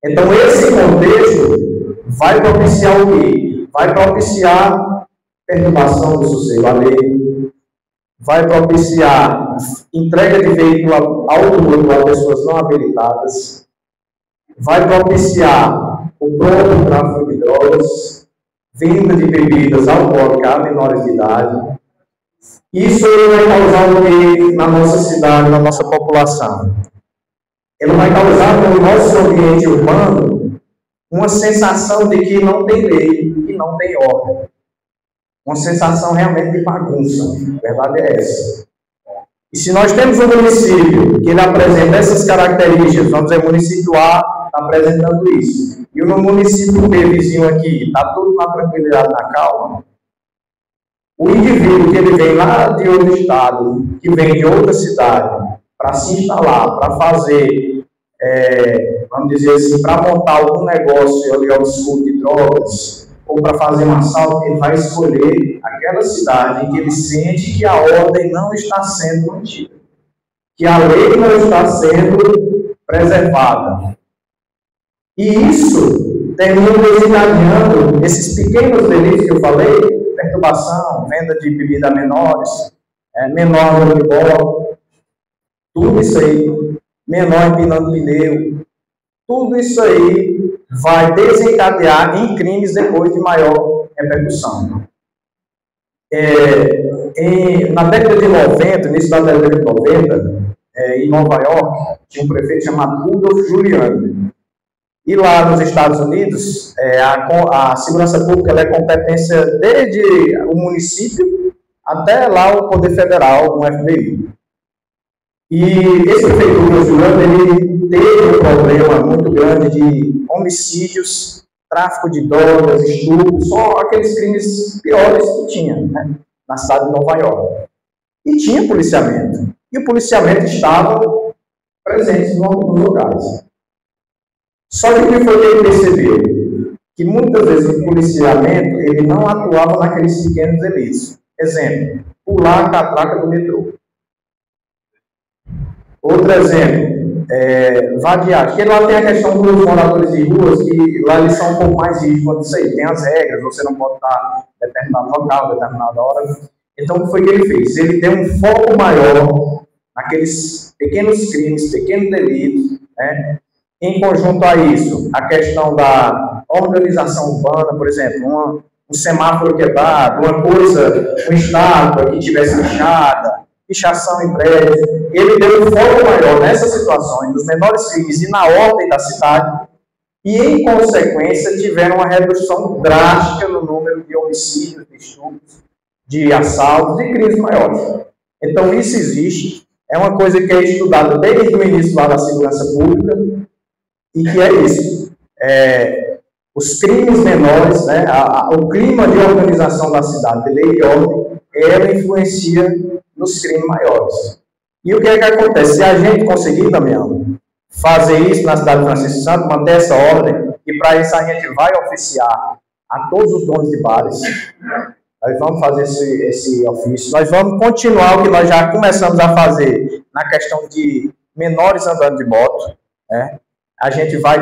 Então esse contexto vai propiciar o quê? Vai propiciar perturbação do sossego alheio, vai propiciar entrega de veículo automotor a pessoas não habilitadas, vai propiciar o próprio tráfico de drogas, venda de bebidas alcoólicas a menores de idade. Isso vai causar o que na nossa cidade, na nossa população? Ele vai causar no nosso ambiente urbano uma sensação de que não tem lei, que não tem ordem. Uma sensação realmente de bagunça. A verdade é essa. E se nós temos um município que ele apresenta essas características, vamos dizer, o município A está apresentando isso, e o município B vizinho aqui está tudo na tranquilidade, na calma, o indivíduo que ele vem lá de outro estado, que vem de outra cidade, para se instalar, para fazer, vamos dizer assim, para montar algum negócio ali ao sul de drogas, ou para fazer um assalto, ele vai escolher aquela cidade em que ele sente que a ordem não está sendo mantida, que a lei não está sendo preservada. E isso termina desencadeando esses pequenos delitos que eu falei, perturbação, venda de bebida a menores, menor de bola, tudo isso aí, menor empinando pneu, tudo isso aí vai desencadear em crimes depois de maior repercussão. Na década de 90, início da década de 90, em Nova York, tinha um prefeito chamado Rudolph Giuliani. E lá nos Estados Unidos, a segurança pública ela é competência desde o município até lá o Poder Federal, o FBI. E esse prefeito Rudolph Giuliani, ele teve um problema muito grande de homicídios, tráfico de drogas, estupro, só aqueles crimes piores que tinha, né, na cidade de Nova York. E tinha policiamento. E o policiamento estava presente nos lugares. Só que o que foi que ele percebeu? Que muitas vezes o policiamento ele não atuava naqueles pequenos delitos. Exemplo, pular a catraca do metrô. Outro exemplo, vadiar. Porque lá tem a questão dos moradores de ruas, que lá eles são um pouco mais rígidos quanto isso aí. Tem as regras, você não pode estar em determinado local, determinada hora. Então, o que foi que ele fez? Ele deu um foco maior naqueles pequenos crimes, pequenos delitos, né? Em conjunto a isso, a questão da organização urbana, por exemplo, um semáforo quebrado, uma estátua que tivesse fechada, pichação em prédios. Ele deu um foco maior nessas situações, dos menores crimes e na ordem da cidade, e, em consequência, tiveram uma redução drástica no número de homicídios, de estupros, de assaltos e crimes maiores. Então, isso existe, é uma coisa que é estudada desde o início lá da segurança pública, e que é isso, os crimes menores, né, o clima de organização da cidade, de lei e ordem, ela influencia nos crimes maiores. E o que é que acontece? Se a gente conseguir, Damião, fazer isso na cidade de Francisco Santo, manter essa ordem, e para isso a gente vai oficiar a todos os donos de bares, nós vamos fazer esse ofício, nós vamos continuar o que nós já começamos a fazer na questão de menores andando de moto, né? A gente vai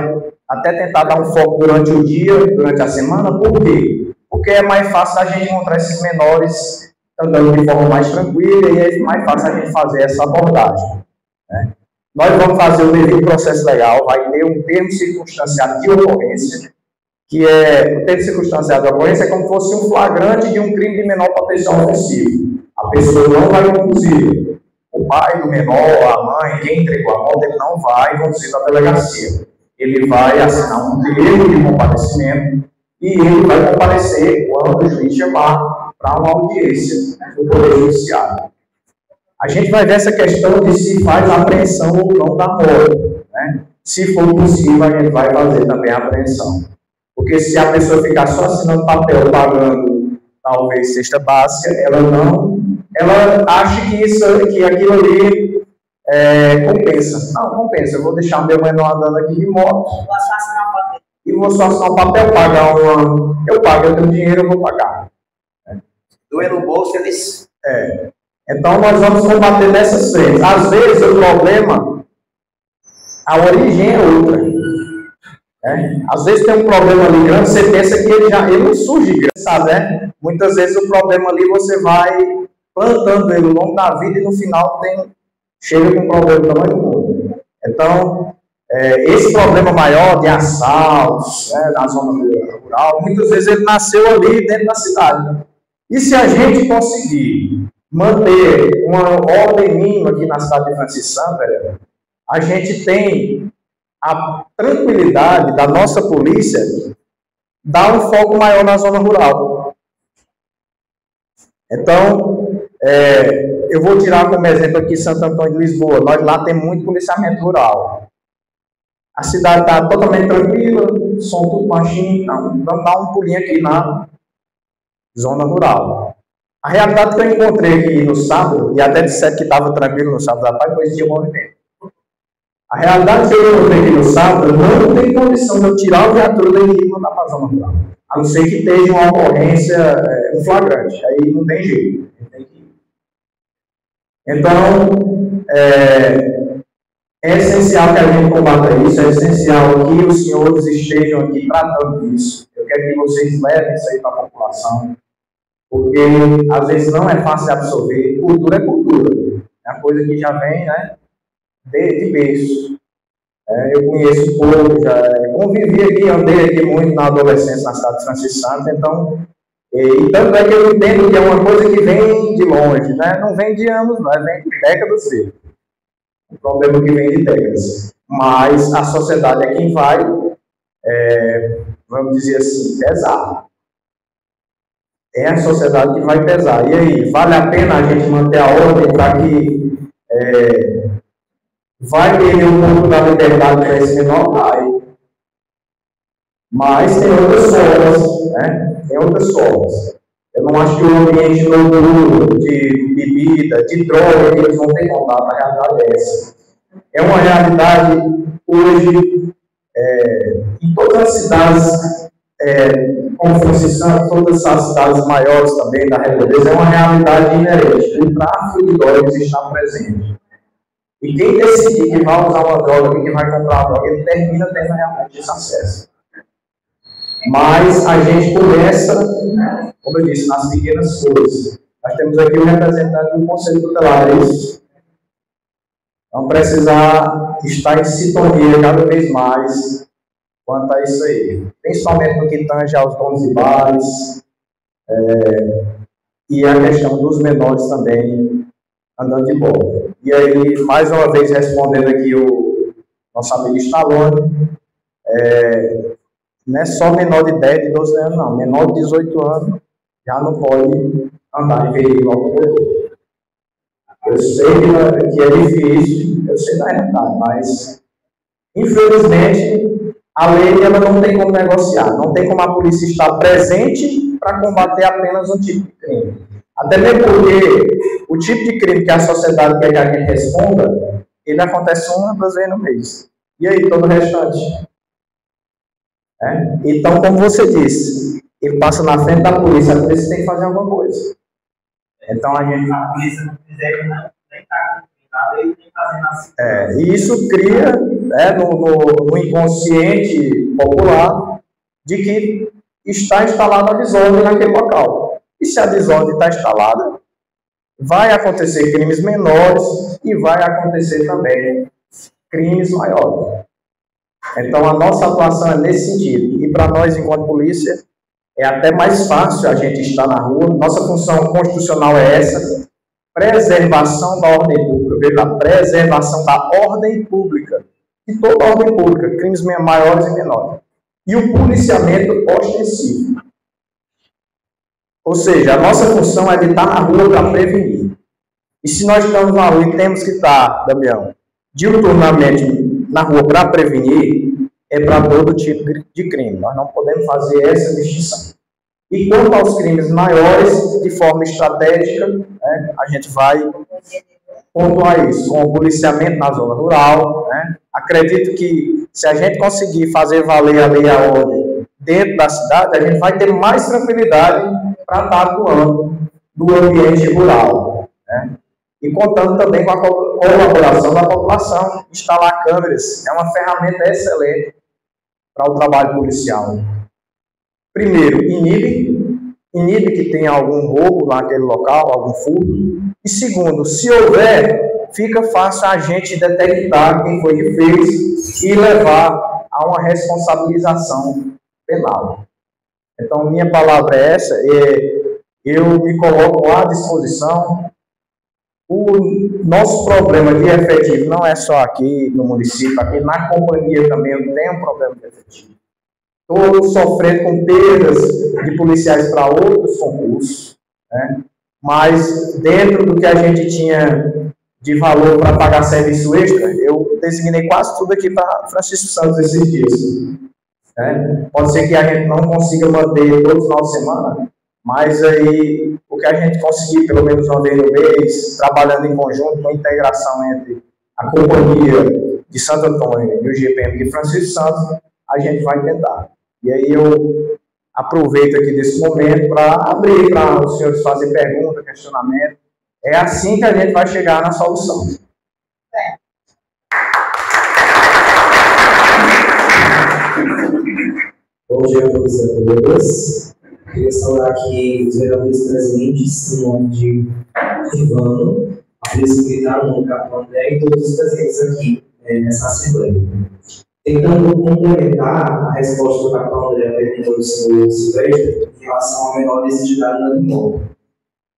até tentar dar um foco durante o dia, durante a semana. Por quê? Porque é mais fácil a gente encontrar esses menores andando de forma mais tranquila e é mais fácil a gente fazer essa abordagem, né? nós vamos fazer o devido processo legal, vai ter um termo circunstanciado de ocorrência, que é, o termo circunstanciado de ocorrência é como se fosse um flagrante de um crime de menor potencial ofensivo. A pessoa não vai conduzir. O pai do menor, a mãe, quem entregou a moto, ele não vai conduzir para a delegacia. Ele vai assinar um termo de comparecimento e ele vai comparecer quando o juiz chamar para uma audiência do Poder Judiciário. A gente vai ver essa questão de se faz a apreensão ou não da moto, né? Se for possível, a gente vai fazer também a apreensão. Porque se a pessoa ficar só assinando papel, pagando talvez cesta básica, ela acha que aquilo ali compensa. Não, compensa. Eu vou deixar o meu menor andando aqui de moto. E vou só assinar um papel, pagar uma. Eu pago, eu tenho dinheiro, eu vou pagar. Doer no bolso, eles. Então nós vamos combater nessas frentes. Às vezes o problema, a origem é outra. Às vezes tem um problema ali grande, você pensa que ele não surge grande, sabe? Muitas vezes o problema ali você vai plantando ele ao longo da vida e no final chega com um problema do tamanho do mundo. Então, esse problema maior de assaltos, na zona rural, muitas vezes ele nasceu ali dentro da cidade. E se a gente conseguir manter uma ordem mínima aqui na cidade de Francisco Santana, a gente tem a tranquilidade da nossa polícia dar um foco maior na zona rural. Então, eu vou tirar como exemplo aqui Santo Antônio de Lisboa. Nós lá temos muito policiamento rural. A cidade está totalmente tranquila, som tudo baixinho, vamos dar um pulinho aqui na zona rural. A realidade que eu encontrei aqui no sábado, e até disseram que estava tranquilo no sábado à tarde, pois tinha movimento. A realidade que eu encontrei aqui no sábado, não tem condição de eu tirar o viatura daqui e mandar para a zona rural. A não ser que esteja uma ocorrência, um flagrante. Aí não tem jeito. Então, é essencial que a gente combata isso, é essencial que os senhores estejam aqui tratando disso. Eu quero que vocês levem isso aí para a população, porque às vezes não é fácil de absorver. Cultura é cultura. É uma coisa que já vem, né, de berço. Eu conheço um pouco, já convivi aqui, andei aqui muito na adolescência na cidade de Francisco Santana, então, e tanto é que eu entendo que é uma coisa que vem de longe, né? Não vem de anos, mas vem de décadas mesmo. Um problema que vem de décadas. Mas a sociedade é quem vai, vamos dizer assim, pesar. É a sociedade que vai pesar. E aí, vale a pena a gente manter a ordem para que vai perder um pouco da liberdade para esse menor? Vai. Mas tem outras formas, né? Tem outras formas. Eu não acho que o ambiente novo de bebida, de droga, eles vão ter contato, a realidade é essa. É uma realidade hoje, em todas as cidades, como Francisco, todas as cidades maiores também da redondeza, é uma realidade inerente. O tráfico de drogas está presente. E quem decidir que vai usar uma droga, que vai comprar uma droga, ele termina tendo realmente esse acesso. Mas a gente começa, como eu disse, nas pequenas coisas. Nós temos aqui um representante do Conselho Tutelar, é isso? Vamos precisar estar em sintonia cada vez mais quanto a isso aí. Principalmente no que tange aos donos de bares, e a questão dos menores também andando de bola. E aí, mais uma vez, respondendo aqui o nosso amigo Stallone, não é só menor de 10, de 12 anos, não. Menor de 18 anos já não pode andar em veículo automotor. Eu sei que é difícil, eu sei da realidade, mas, infelizmente, a lei ela não tem como negociar, não tem como a polícia estar presente para combater apenas um tipo de crime. Até mesmo porque o tipo de crime que a sociedade quer que a gente responda, ele acontece 1 ou 2 vezes no mês. E aí, todo o restante? Então, como você disse, ele passa na frente da polícia, a polícia tem que fazer alguma coisa. Então, a polícia não fizer, nem está cumprindo, ele tem que fazer na e isso cria no inconsciente popular de que está instalada a desordem naquele local. E se a desordem está instalada, vai acontecer crimes menores e vai acontecer também crimes maiores. Então, a nossa atuação é nesse sentido. E para nós, enquanto polícia, é até mais fácil a gente estar na rua. Nossa função constitucional é essa: preservação da ordem pública. Veja, a preservação da ordem pública. E toda a ordem pública, crimes maiores e menores. E o policiamento ostensivo. Ou seja, a nossa função é de estar na rua para prevenir. E se nós estamos na rua e temos que estar, Damião, diuturnamente na rua para prevenir, é para todo tipo de crime. Nós não podemos fazer essa distinção. E quanto aos crimes maiores, de forma estratégica, né, a gente vai pontuar isso com o policiamento na zona rural. Né? Acredito que se a gente conseguir fazer valer a lei e a ordem dentro da cidade, a gente vai ter mais tranquilidade para estar atuando no ambiente rural. Né? E contando também com a colaboração da população. Instalar câmeras é uma ferramenta excelente para o trabalho policial. Primeiro, inibe que tenha algum roubo naquele local, algum furto. E segundo, se houver, fica fácil a gente detectar quem foi que fez e levar a uma responsabilização penal. Então, minha palavra é essa, eu me coloco à disposição. O nosso problema de efetivo não é só aqui no município, aqui na companhia também eu tenho um problema de efetivo. Estou sofrendo com perdas de policiais para outros concursos, né? Mas dentro do que a gente tinha de valor para pagar serviço extra, eu designei quase tudo aqui para Francisco Santos esses dias. Né? Pode ser que a gente não consiga manter todos os finais de semana, mas aí o que a gente conseguir, pelo menos uma vez no mês, trabalhando em conjunto, com integração entre a companhia de Santo Antônio e o GPM de Francisco Santos, a gente vai tentar. E aí eu aproveito aqui desse momento para abrir para os senhores fazerem pergunta, questionamento. É assim que a gente vai chegar na solução. Bom dia, professor a todos. Queria saudar aqui os vereadores presentes, no nome de Ivano, a Polícia Militar, no nome do Capitão André e todos os presentes aqui nessa Assembleia. Tentando complementar a resposta do Capitão André perguntou do senhor Silvestre em relação a menores de idade no imóvel.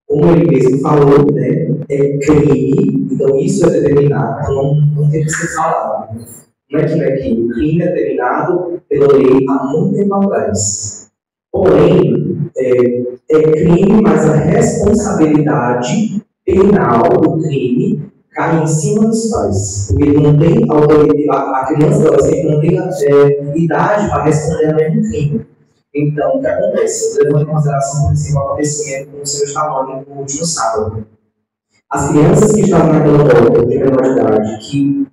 Como ele mesmo falou, né, é crime, então isso é determinado, então não tem que ser falado. Não é que não é crime, o crime é determinado pela lei há muito tempo atrás. Porém, é crime, mas a responsabilidade penal do crime cai em cima dos pais. Porque ele não tem a criança adolescente não tem idade para responder ao mesmo crime. Então, o que acontece? Levando em consideração, por exemplo, o acontecimento com o senhor Stallone no último sábado. As crianças que estavam naquela volta de menor de idade, que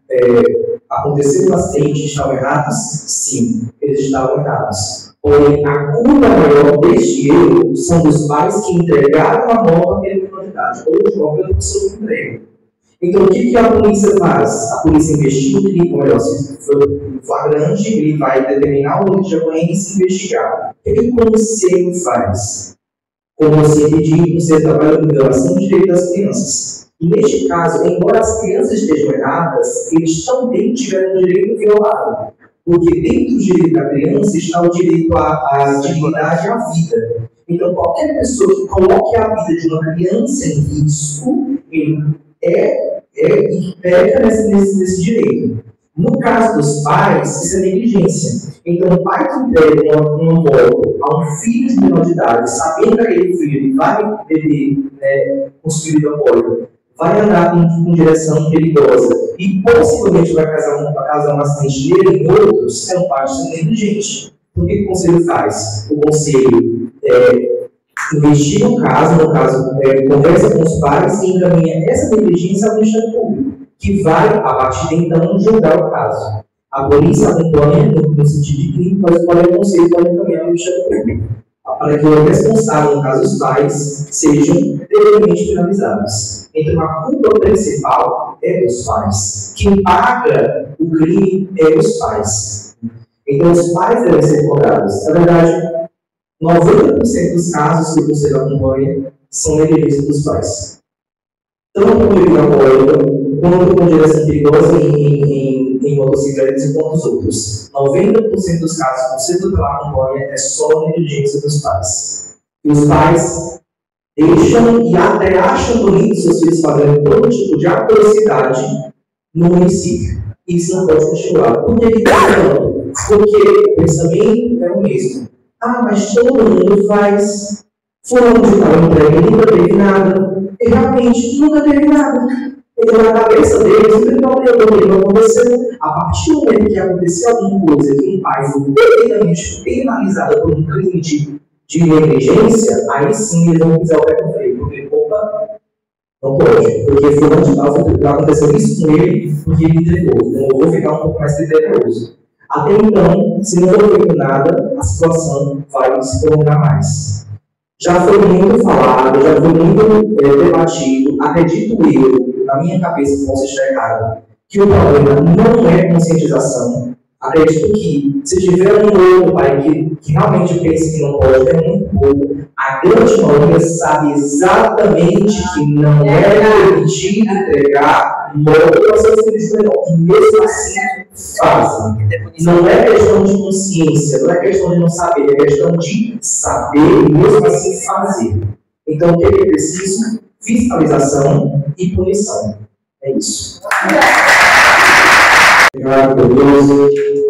aconteceu no acidente, estavam errados? Sim, eles estavam errados. Porém, a culpa maior deste erro são dos pais que entregaram a moto àquele menor de idade, ou de qualquer pessoa que entrega. Então, o que a polícia faz? A polícia investiga o crime, ou melhor, se for um flagrante, ele vai determinar o local de ocorrência e investigar. O que o conselho faz? Como você pediu, o conselho trabalha com violação do direito das crianças. E neste caso, embora as crianças estejam erradas, eles também tiveram o direito violado. Porque dentro do direito da criança está o direito à dignidade e à vida. Então, qualquer pessoa que coloque a vida de uma criança em risco, ele e peca nesse direito. No caso dos pais, isso é negligência. Então, o pai que entrega uma moto a um filho de menor de idade, sabendo que aquele filho vai beber consumir de apoio, vai andar com direção perigosa e possivelmente vai causar um acidente nele e outros, é um pai negligente. O que o conselho faz? O conselho investiga o caso, no caso, conversa com os pais e encaminha essa negligência ao Ministério Público, que vai, a partir de então, julgar o caso. A polícia acompanha no sentido de crime, mas o conselho pode encaminhar ao Ministério Público, para que o responsável, no caso os pais, sejam devidamente penalizados. Então, a culpa principal é dos pais. Quem paga o crime é os pais. Então, os pais devem ser cobrados. Na verdade, 90% dos casos que o conselho acompanha são negligência dos pais. Tanto com direito à apoio, quanto com direção perigosa em em motocicletas enquanto os outros. 90% dos casos concebidos pela campanha é só negligência dos pais. E os pais deixam e até acham bonito seus filhos fazendo todo tipo de atrocidade no município. Isso não pode continuar. Por que está falando? Porque o pensamento é o mesmo. Ah, mas todo mundo faz. Fulano de tal entrega e nunca teve nada. E realmente nunca teve nada. Então, na cabeça deles, o que não aconteceu. A partir do momento que aconteceu alguma coisa que um pai foi devidamente penalizado por um crime de negligência, aí sim eles vão pisar o pé no freio. Porque, opa, não pode. Porque fulano de tal aconteceu isso com ele, porque ele entregou. Então, eu vou ficar um pouco mais criterioso. Até então, se não for feito nada, a situação vai se prolongar mais. Já foi muito falado, já foi muito debatido, acredito eu, na minha cabeça, posso estar errado, que o problema não é conscientização. Acredito que, se tiver um outro pai que realmente pensa que não pode, é muito pouco. A grande maioria sabe exatamente que não é permitido entregar moto para seus filhos menores. E mesmo assim, fazem. Não é questão de consciência, não é questão de não saber, é questão de saber e mesmo assim fazer. Então, o que é preciso? Fiscalização e punição. É isso. Obrigado, Deus,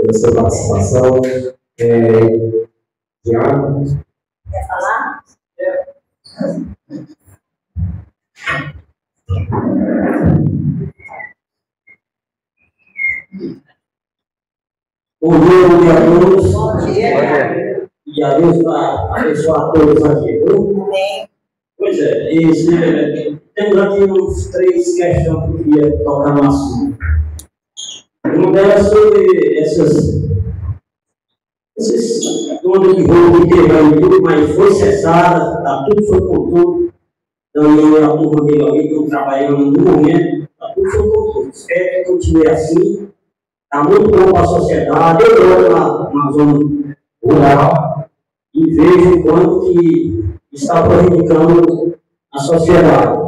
pela sua participação. Tiago? Quer falar? Bom dia a todos. Bom dia. E a Deus para abençoar todos aqui, viu? Amém. Pois é, temos aqui uns 3 questões que eu queria tocar no assunto. Uma delas sobre esses ondas de roubo que teve aí, tudo, mas foi cessada, tá, tudo foi controle. Então, a turma dele ali, que estão trabalhando no momento, tá, tudo foi controle. Espero que continue assim. Está muito bom para a sociedade. Eu moro na zona rural e vejo o quanto que está prejudicando a sociedade.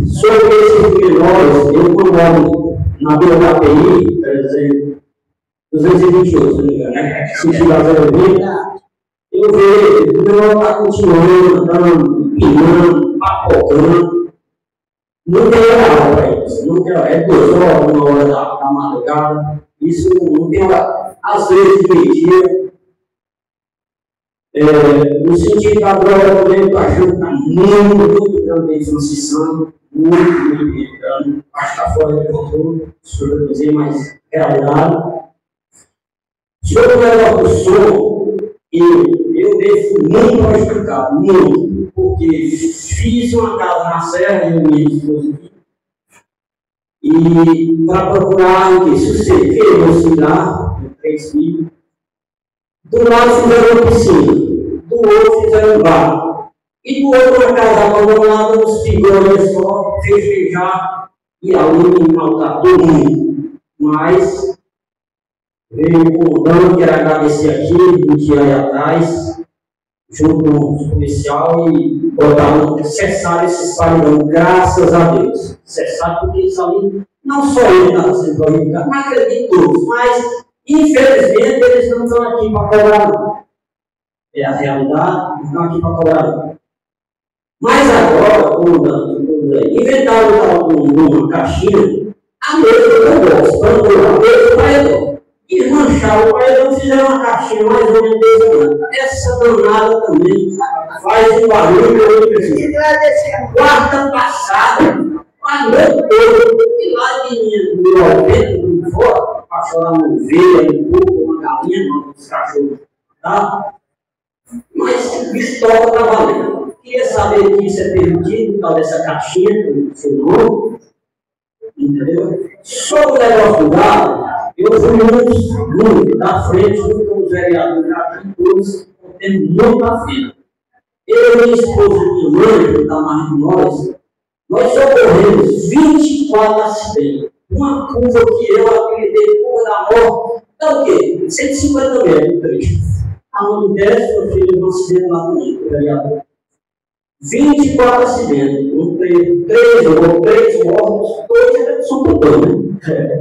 Sobre esses menores, eu moro na beira da API, 228, se não me engano, né? Se tiver 0,20, eu vejo o menor está continuando, andando, pinando, papocando. Não tem hora para isso, não tem hora. É 2 horas, 1 hora da madrugada. Isso não tem hora. Às vezes, meio-dia. No sentido da droga, também o cachorro está muito também transição, muito entrando. Acho que está fora de controle, sobre dizer, mas gravidade. Sobre o negócio do som, eu devo muito para explicar, muito. Porque fiz uma casa na Serra, eu e minha esposa aqui, e para procurar o que suceder, auxiliar, 3 filhos. Do lado fizeram uma piscina, do outro fizeram um bar, e do outro uma casa abandonada, os figurões só, festejar e ali me maltratar todo mundo. Mas veio com o dano, quero agradecer aqui, um dia aí atrás, junto com o policial e botaram, cessaram esses paredão, graças a Deus. Cessaram porque isso ali, não só ele estava sendo prejudicado, mas acredito todos, mas infelizmente eles não estão aqui para cobrar não. É a realidade, não estão aqui para cobrar não. Mas agora, inventaram uma caixinha, a mesma negócio, a mesma paredão. E mancharam o paredão, fizeram uma caixinha mais ou menos desse ano. Essa danada também faz um barulho que eu não preciso. Quarta passada, a noite toda, e lá de meu de fora, para chorar uma ovelha, um porco, uma galinha, uns cachorros, tá? Mas o bicho estava trabalhando. Queria saber que isso é permitido, tal dessa caixinha, que seu nome, entendeu? Sobre o negócio do gado, eu fui muito da frente, junto com os vereadores aqui, todos tendo muito na frente. Eu e minha esposa e minha mãe, que está mais de nós socorremos 24 acidentes. Uma curva que eu acreditei, curva da morte, então o quê? 150 metros no trecho. Aonde desce, eu fiz um acidente lá também, vereador. 24 acidentes, um trecho. três mortos, 2 é só todos, né?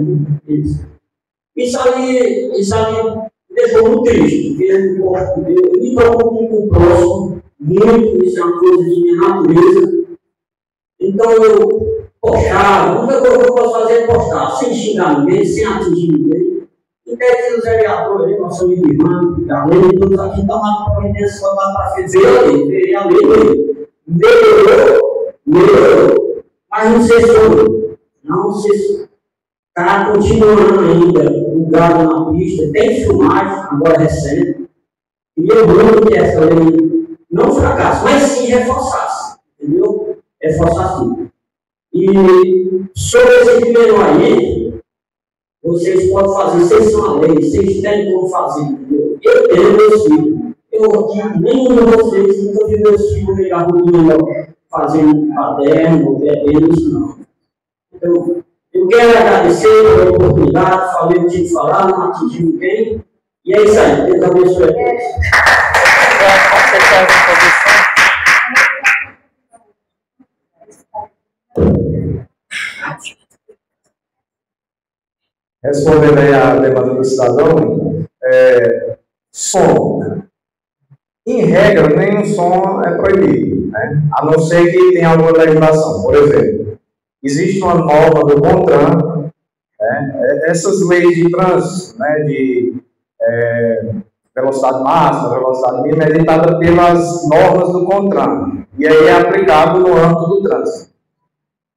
Isso ali me deixou muito triste, porque eu me preocupo com o próximo, muito, isso é uma coisa de minha natureza. Então eu postar, a única coisa que eu posso fazer é postar, sem xingar ninguém, sem atingir ninguém. E até que os vereadores, nosso amigo irmão, Carlinhos, todos aqui estão lá para a providência, botar para frente, ver a lei, melhorou, mas não cessou, não cessou. Está continuando ainda o gado na pista, tem filmagem, agora recente, e eu muito que essa lei não fracasse, mas sim reforçasse, entendeu? Reforçasse tudo. E sobre esse primeiro aí, vocês podem fazer, vocês são a lei, vocês têm como fazer, entendeu? Eu tenho meus filhos. Eu aqui, nenhum de vocês nunca vi meus filhos ligar a rua fazendo caderno, bebendo, isso não. Então, eu quero agradecer pela oportunidade, falei o que tinha que falar, não atingi ninguém. E é isso aí, Deus abençoe a todos. Respondendo aí a demanda do cidadão, som. Em regra, nenhum som é proibido, né? A não ser que tenha alguma legislação. Por exemplo, existe uma norma do CONTRAN, né? Essas leis de trânsito, né? De velocidade máxima, velocidade mínima, é ditada pelas normas do CONTRAN. E aí é aplicado no âmbito do trânsito.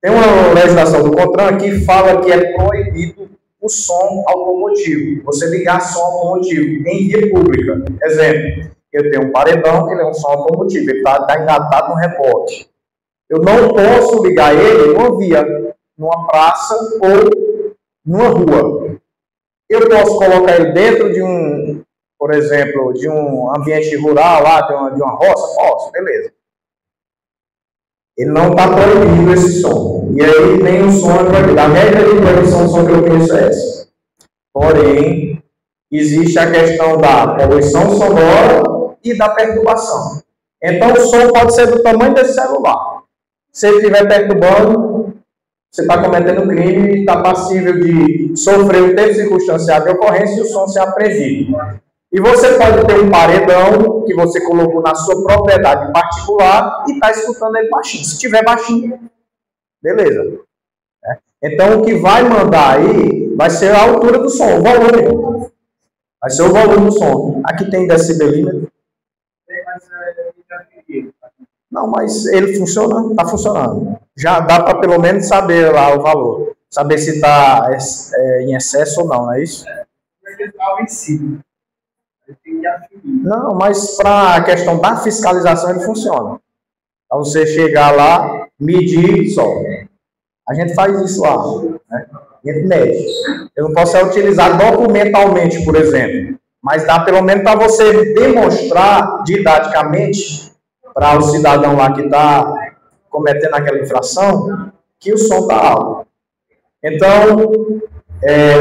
Tem uma legislação do CONTRAN que fala que é proibido o som automotivo. Você ligar som automotivo em via pública. Exemplo, eu tenho um paredão, ele é um som automotivo, ele está engatado no rebote. Eu não posso ligar ele numa via, numa praça ou numa rua. Eu posso colocar ele dentro de um, por exemplo, de um ambiente rural, lá, de uma roça? Posso, beleza. Ele não está proibido esse som. E aí nenhum som é proibido. A regra de proibição do som que eu conheço é essa. Porém, existe a questão da poluição sonora e da perturbação. Então, o som pode ser do tamanho desse celular. Se ele estiver perturbando, você está cometendo crime e está passível de sofrer um tempo circunstanciado de ocorrência e o som ser apreendido. E você pode ter um paredão que você colocou na sua propriedade particular e está escutando ele baixinho. Se tiver baixinho, beleza. Então, o que vai mandar aí vai ser a altura do som, o volume. Vai ser o volume do som. Aqui tem decibelímetro. Não, mas ele funciona, está funcionando. Já dá para pelo menos saber lá o valor. Saber se está em excesso ou não, não é isso? Não, mas para a questão da fiscalização ele funciona. Para você chegar lá, medir só. A gente faz isso lá, né? A gente mede. Eu não posso utilizar documentalmente, por exemplo, mas dá pelo menos para você demonstrar didaticamente para o cidadão lá que está cometendo aquela infração que o som está alto. Então,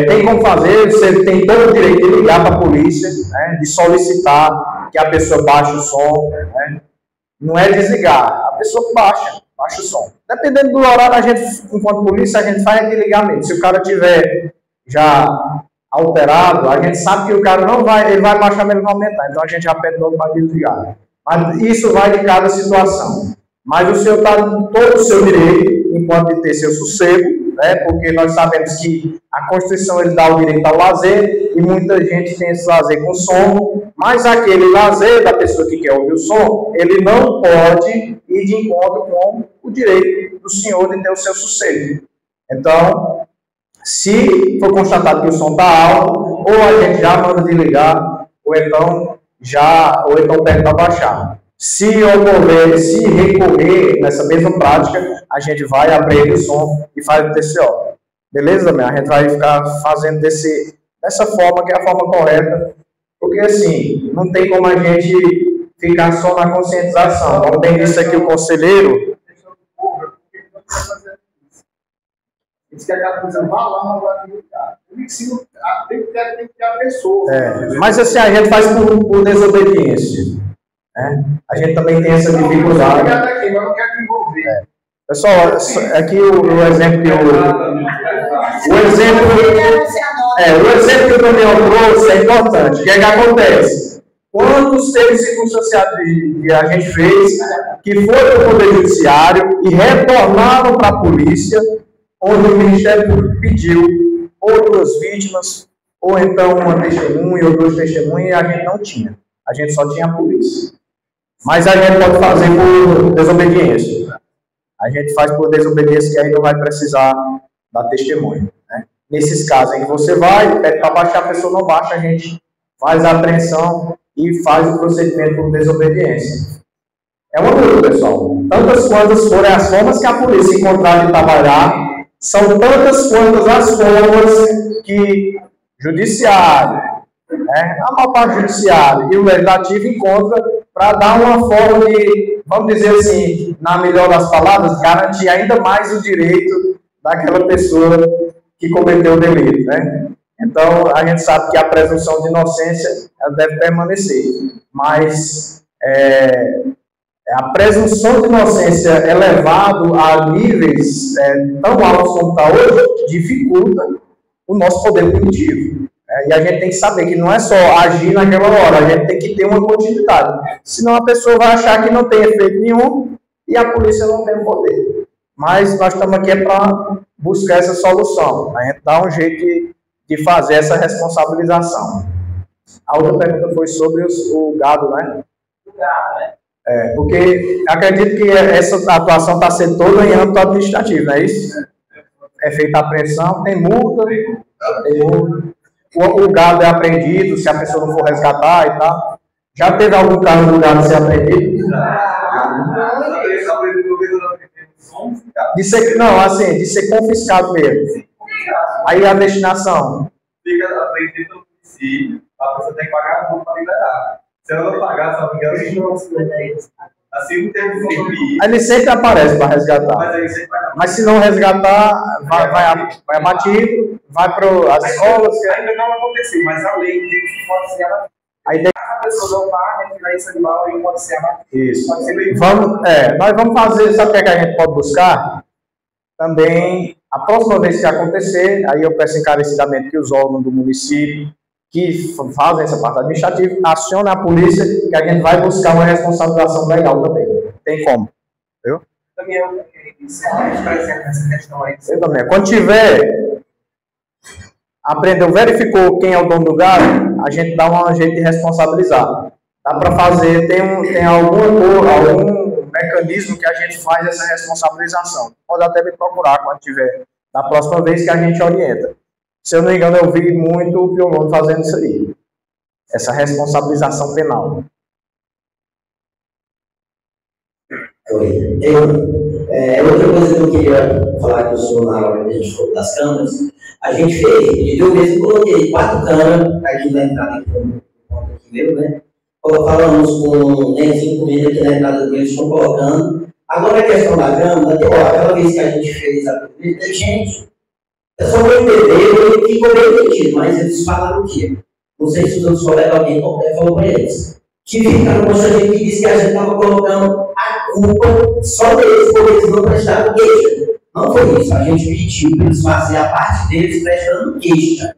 tem como fazer, você tem todo o direito de ligar para a polícia, né, de solicitar que a pessoa baixe o som, né? Não é desligar, a pessoa baixa o som. Dependendo do horário, a gente, enquanto polícia, a gente faz de ligamento. Se o cara tiver já alterado, a gente sabe que o cara não vai, ele vai baixar, mas ele vai aumentar. Então a gente já pede logo para desligar. Mas isso vai de cada situação. Mas o senhor está em todo o seu direito, enquanto de ter seu sossego, né? Porque nós sabemos que a Constituição ele dá o direito ao lazer e muita gente tem esse lazer com som, mas aquele lazer da pessoa que quer ouvir o som, ele não pode ir de encontro com o direito do senhor de ter o seu sossego. Então, se for constatado que o som está alto, ou a gente já manda desligar, ou então pede para baixar. Se recorrer nessa mesma prática, a gente vai abrir o som e faz o TCO. Beleza, meu? A gente vai ficar fazendo dessa forma, que é a forma correta. Porque, assim, não tem como a gente ficar só na conscientização. Como bem disse aqui o conselheiro... Eles querem que a coisa vá lá, não vai ligar. Tem que ter a pessoa. Mas, assim, a gente faz por desobediência. A gente também tem essa dificuldade. Pessoal, aqui o exemplo que o exemplo que o Daniel trouxe é importante. O que é que acontece? Quantos termos circunstanciados que a gente fez, que foram para o Poder Judiciário e retornaram para a polícia, onde o Ministério Público pediu ou 2 vítimas, ou então uma testemunha ou 2 testemunhas, e a gente não tinha. A gente só tinha a polícia. Mas a gente pode fazer por desobediência. A gente faz por desobediência que aí não vai precisar da testemunha. Né? Nesses casos em que você vai, pede para baixar, a pessoa não baixa, a gente faz a apreensão e faz o procedimento por desobediência. É uma luta, pessoal. Tantas quantas forem as formas que a polícia encontrar de trabalhar, são tantas quantas as formas que judiciário, a maior parte do judiciário e o legislativo encontra para dar uma forma de, vamos dizer assim, na melhor das palavras, garantir ainda mais o direito daquela pessoa que cometeu o delito, né? Então, a gente sabe que a presunção de inocência ela deve permanecer, mas a presunção de inocência elevado a níveis tão altos como está hoje, dificulta o nosso poder punitivo. E a gente tem que saber que não é só agir naquela hora, a gente tem que ter uma continuidade. Senão a pessoa vai achar que não tem efeito nenhum e a polícia não tem poder. Mas nós estamos aqui para buscar essa solução. A gente dá um jeito de fazer essa responsabilização. A outra pergunta foi sobre o gado, né? O gado, né? Porque acredito que essa atuação está sendo toda em âmbito administrativo, não é isso? É feita a apreensão, tem multa, o gado é apreendido, se a pessoa não for resgatar e tal. Já teve algum caso do gado ser apreendido? De ser confiscado mesmo. Aí a destinação? Fica apreendido no município, a pessoa tem que pagar a multa para liberar. Se ela não pagar, se ela não quer, assim o tempo de ele sempre aparece para resgatar. Mas se não resgatar, vai abatido, vai para as escolas. Ainda não aconteceu, mas a lei diz que pode ser abatido. Aí a pessoa não paga, tirar esse animal aí pode ser abatido. Isso. Pode ser nós vamos fazer, sabe o que a gente pode buscar? Também, a próxima vez que acontecer, aí eu peço encarecidamente que os órgãos do município que fazem essa parte administrativa acionem a polícia, que a gente vai buscar uma responsabilização legal também. Tem como. Viu? Também eu presente nessa questão aí. Eu também. Quando tiver, aprendeu, verificou quem é o dono do gado, a gente dá um jeito de responsabilizar. Dá para fazer, tem algum mecanismo que a gente faz essa responsabilização. Pode até me procurar quando tiver, da próxima vez que a gente orienta. Se eu não me engano, eu vi muito o Piolano fazendo isso aí. Essa responsabilização penal. Outra coisa que eu queria falar com o senhor na hora que a gente falou das câmeras, a gente fez, eu mesmo coloquei 4 câmeras aqui na entrada aqui mesmo, né? Falamos com 5 meses aqui na entrada do meio, estão colocando. Agora a questão da câmera, aquela vez que a gente fez a primeira, gente, eu só vou entender, ficou bem entendido, mas eles falaram o quê? Não sei se os outros colegas, alguém falou para eles. Que ficaram com a gente que disse que a gente estava colocando a culpa só deles, porque eles não prestaram queixa. Não foi isso, a gente pediu para eles fazerem a parte deles prestando queixa.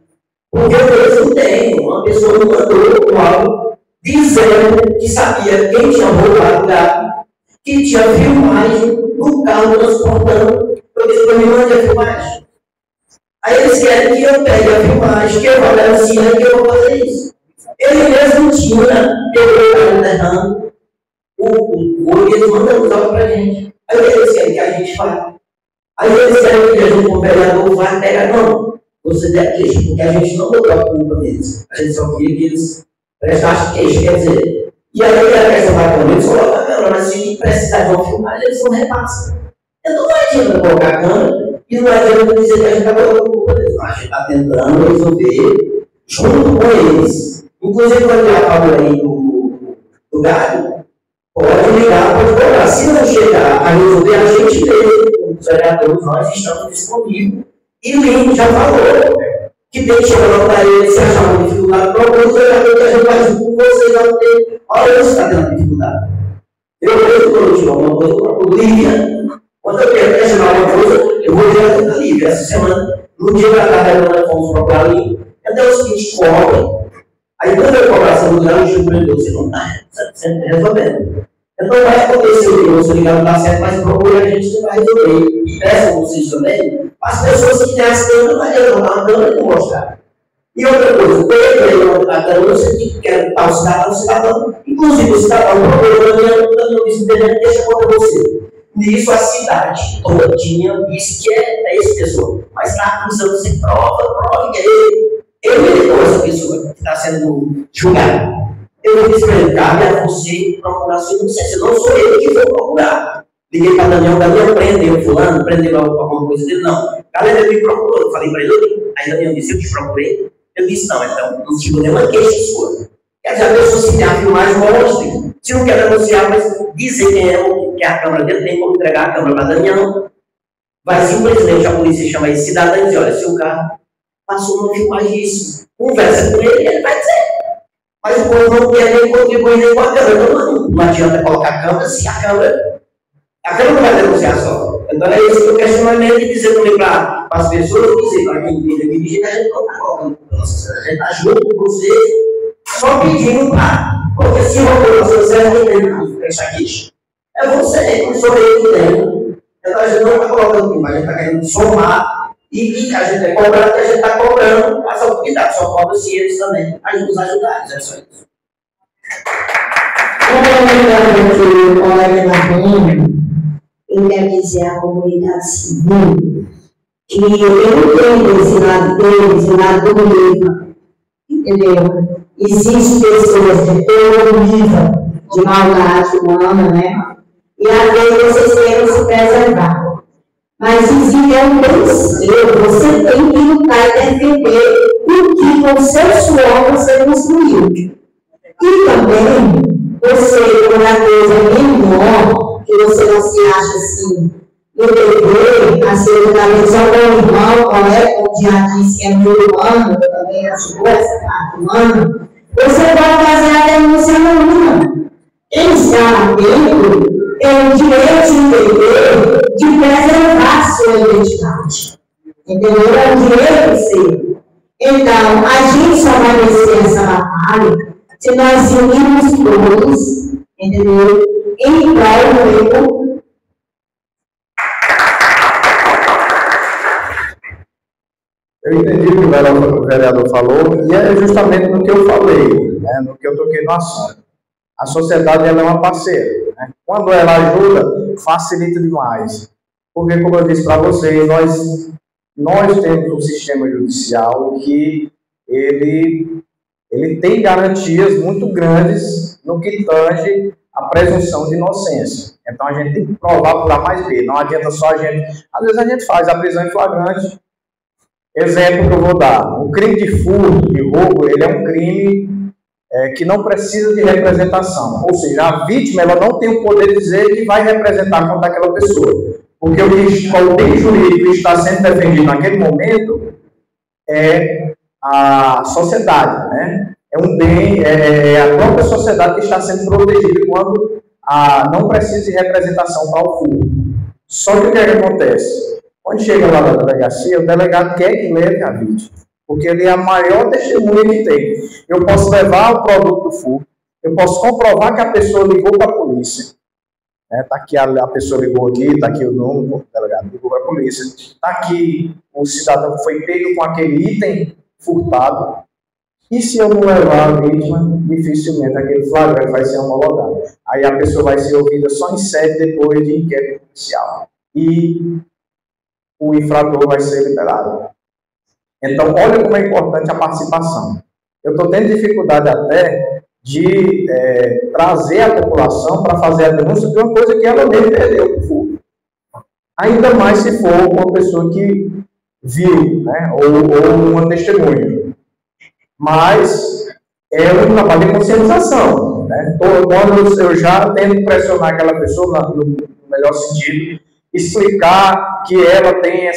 Porque eles não têm, uma pessoa não mandou algo dizendo que sabia quem tinha roubado o gado, que tinha filmagem do carro transportando, eu disse para mim, mande a filmagem. Aí eles querem que eu pegue a filmagem, que eu vou dar a cena, que eu vou fazer isso. Ele mesmo tinha, pegou o carro derrando, e eles mandam usar para a gente. Aí eles querem que a gente faça. Aí eles querem que a gente, como vereador, vá pegar, não. Você der queixa, porque a gente não botou a culpa deles. A gente só queria que eles prestassem queixa, quer dizer. E aí a questão da câmera, eles colocam a câmera, mas se precisar de uma filmagem, eles não repassam. Então não adianta colocar a câmera. E não adianta dizer que a gente está colocando culpa deles. A gente está tentando resolver junto com eles. Inclusive, quando tem a favor aí do gado, pode ligar, pode cobrar. Se não chegar a resolver, a gente mesmo, os vereadores, nós estamos disponíveis. E o Lino já falou que tem que chegar para ele, se achar uma dificuldade, procura os vereadores que a gente vai junto com vocês lá dentro. Olha, você está tendo dificuldade. Eu vejo quando eu tiver alguma coisa, eu procuro. Lívia, Quando eu quero questionar uma coisa, eu vou direto na livre. Essa semana, no dia da tarde, nós fomos procurar livre. Então é o seguinte, cobre. Aí quando eu cobrar essa lugar, eu digo para ele, você não está resolvendo. Então vai acontecer o que você ligar não está certo, mas procura a gente que vai resolver. E peçam vocês também, as pessoas que têm as câmeras, vai levantar a câmera e não mostrar. E outra coisa, quando ele levantar a câmera, você tem que querer estar o cidadão, inclusive o cidadão procurando, não disse entendendo, deixa contra você. Nisso a cidade toda disse que é essa pessoa. Mas está acusando você, prova que é ele. Ele é essa pessoa que está sendo julgada. Eu disse para ele, cabe a você procurar sua inocência. Não sou eu que vou procurar. Liguei para Daniel prendeu fulano, prendeu alguma coisa dele. Não. Galera, ele me procurou. Eu falei para ele, aí Daniel disse, eu te procurei. Eu disse, não, então, não tive nenhuma queixa sua. Quer dizer, a pessoa se tem a filmagem, mostre. Se não quer denunciar, mas dizer quem é o que a câmera dele tem como entregar a câmera para Daniel. Vai simplesmente a polícia chama esse cidadão e diz, olha, seu carro passou uma filmagem disso. Conversa com ele e ele vai dizer. Mas o povo não quer nem contribuir nem com a câmera. Não adianta colocar a câmera se a câmera não vai denunciar só. Então é esse o questionamento de dizer também para as pessoas, dizer para quem vem aqui, dizer que a gente não está colocando a gente está junto com vocês, só pedindo para. Porque se uma coisa você não tem essa queixa, é você, não sou eu que tenho. Então a gente não está colocando tudo, a gente está querendo somar. E a gente é cobrando, que a gente está cobrando as autoridades, só cobra se eles também nos ajudarem, é só isso. Como o colega Marrinho, eu quero dizer à comunidade civil que eu entendo esse lado deles, o lado do livro, entendeu? Existem pessoas de todo nível de maldade humana, né? E às vezes vocês querem se preservar. Mas existe um penseiro, você tem que lutar e defender o que com seu suor você construiu. E também, você, quando a coisa é menor, que você não se acha assim, no dever, absolutamente só com o irmão, como já disse que é meu humano, eu também acho essa parte humana, você pode fazer a denúncia anônima. Quem está atento tem o direito de entender, de preservar sua identidade. Entendeu? É um direito seu. Então, a gente só vai vencer essa batalha se nós unirmos todos, entendeu? Em prol do povo. Eu entendi o que o vereador falou, e é justamente no que eu falei, né, no que eu toquei no assunto. A sociedade ela é uma parceira. Né? Quando ela ajuda, facilita demais. Porque, como eu disse para vocês, nós temos um sistema judicial que ele tem garantias muito grandes no que tange a presunção de inocência. Então, a gente tem que provar por A mais B. Não adianta só a gente... Às vezes a gente faz a prisão em flagrante. Exemplo que eu vou dar. O crime de furto, de roubo, ele é um crime que não precisa de representação. Ou seja, a vítima ela não tem o poder de dizer que vai representar contra aquela pessoa. Porque o bem jurídico que está sendo defendido naquele momento é a sociedade, né? É um bem, é a própria sociedade que está sendo protegida quando não precisa de representação para o furto. Só que o que acontece? Quando chega lá na delegacia, o delegado quer que leve a vítima. Porque ele é a maior testemunha que tem. Eu posso levar o produto do furto, eu posso comprovar que a pessoa ligou para a polícia. Está aqui a pessoa ligou aqui, está aqui o número, o delegado ligou para a polícia. Está aqui o cidadão que foi pego com aquele item furtado. E se eu não levar a vítima, dificilmente aquele flagrante vai ser homologado. Aí a pessoa vai ser ouvida só em sede depois de inquérito policial. E o infrator vai ser liberado. Então, olha como é importante a participação. Eu estou tendo dificuldade até de trazer a população para fazer a denúncia de uma coisa que ela mesmo perdeu por furto. Ainda mais se for uma pessoa que viu, né, ou uma testemunha. Mas é um trabalho de conscientização. Né? Quando eu já tento pressionar aquela pessoa, no melhor sentido, explicar que ela tem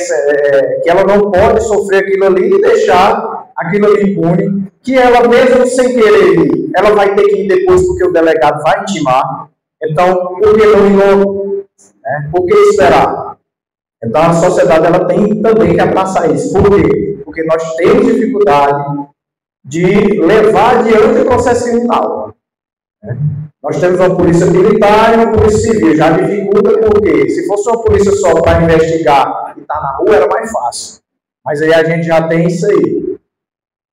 que ela não pode sofrer aquilo ali e deixar aquilo ali impune, que ela mesmo sem querer ir, ela vai ter que ir depois porque o delegado vai intimar. Então, por que não Né? Por que esperar? Então a sociedade ela tem também que abraçar isso. Por quê? Porque nós temos dificuldade de levar adiante o processo criminal. Né? Nós temos uma polícia militar e uma polícia civil. Já dificulta porque se fosse uma polícia só para investigar e estar na rua, era mais fácil. Mas aí a gente já tem isso aí.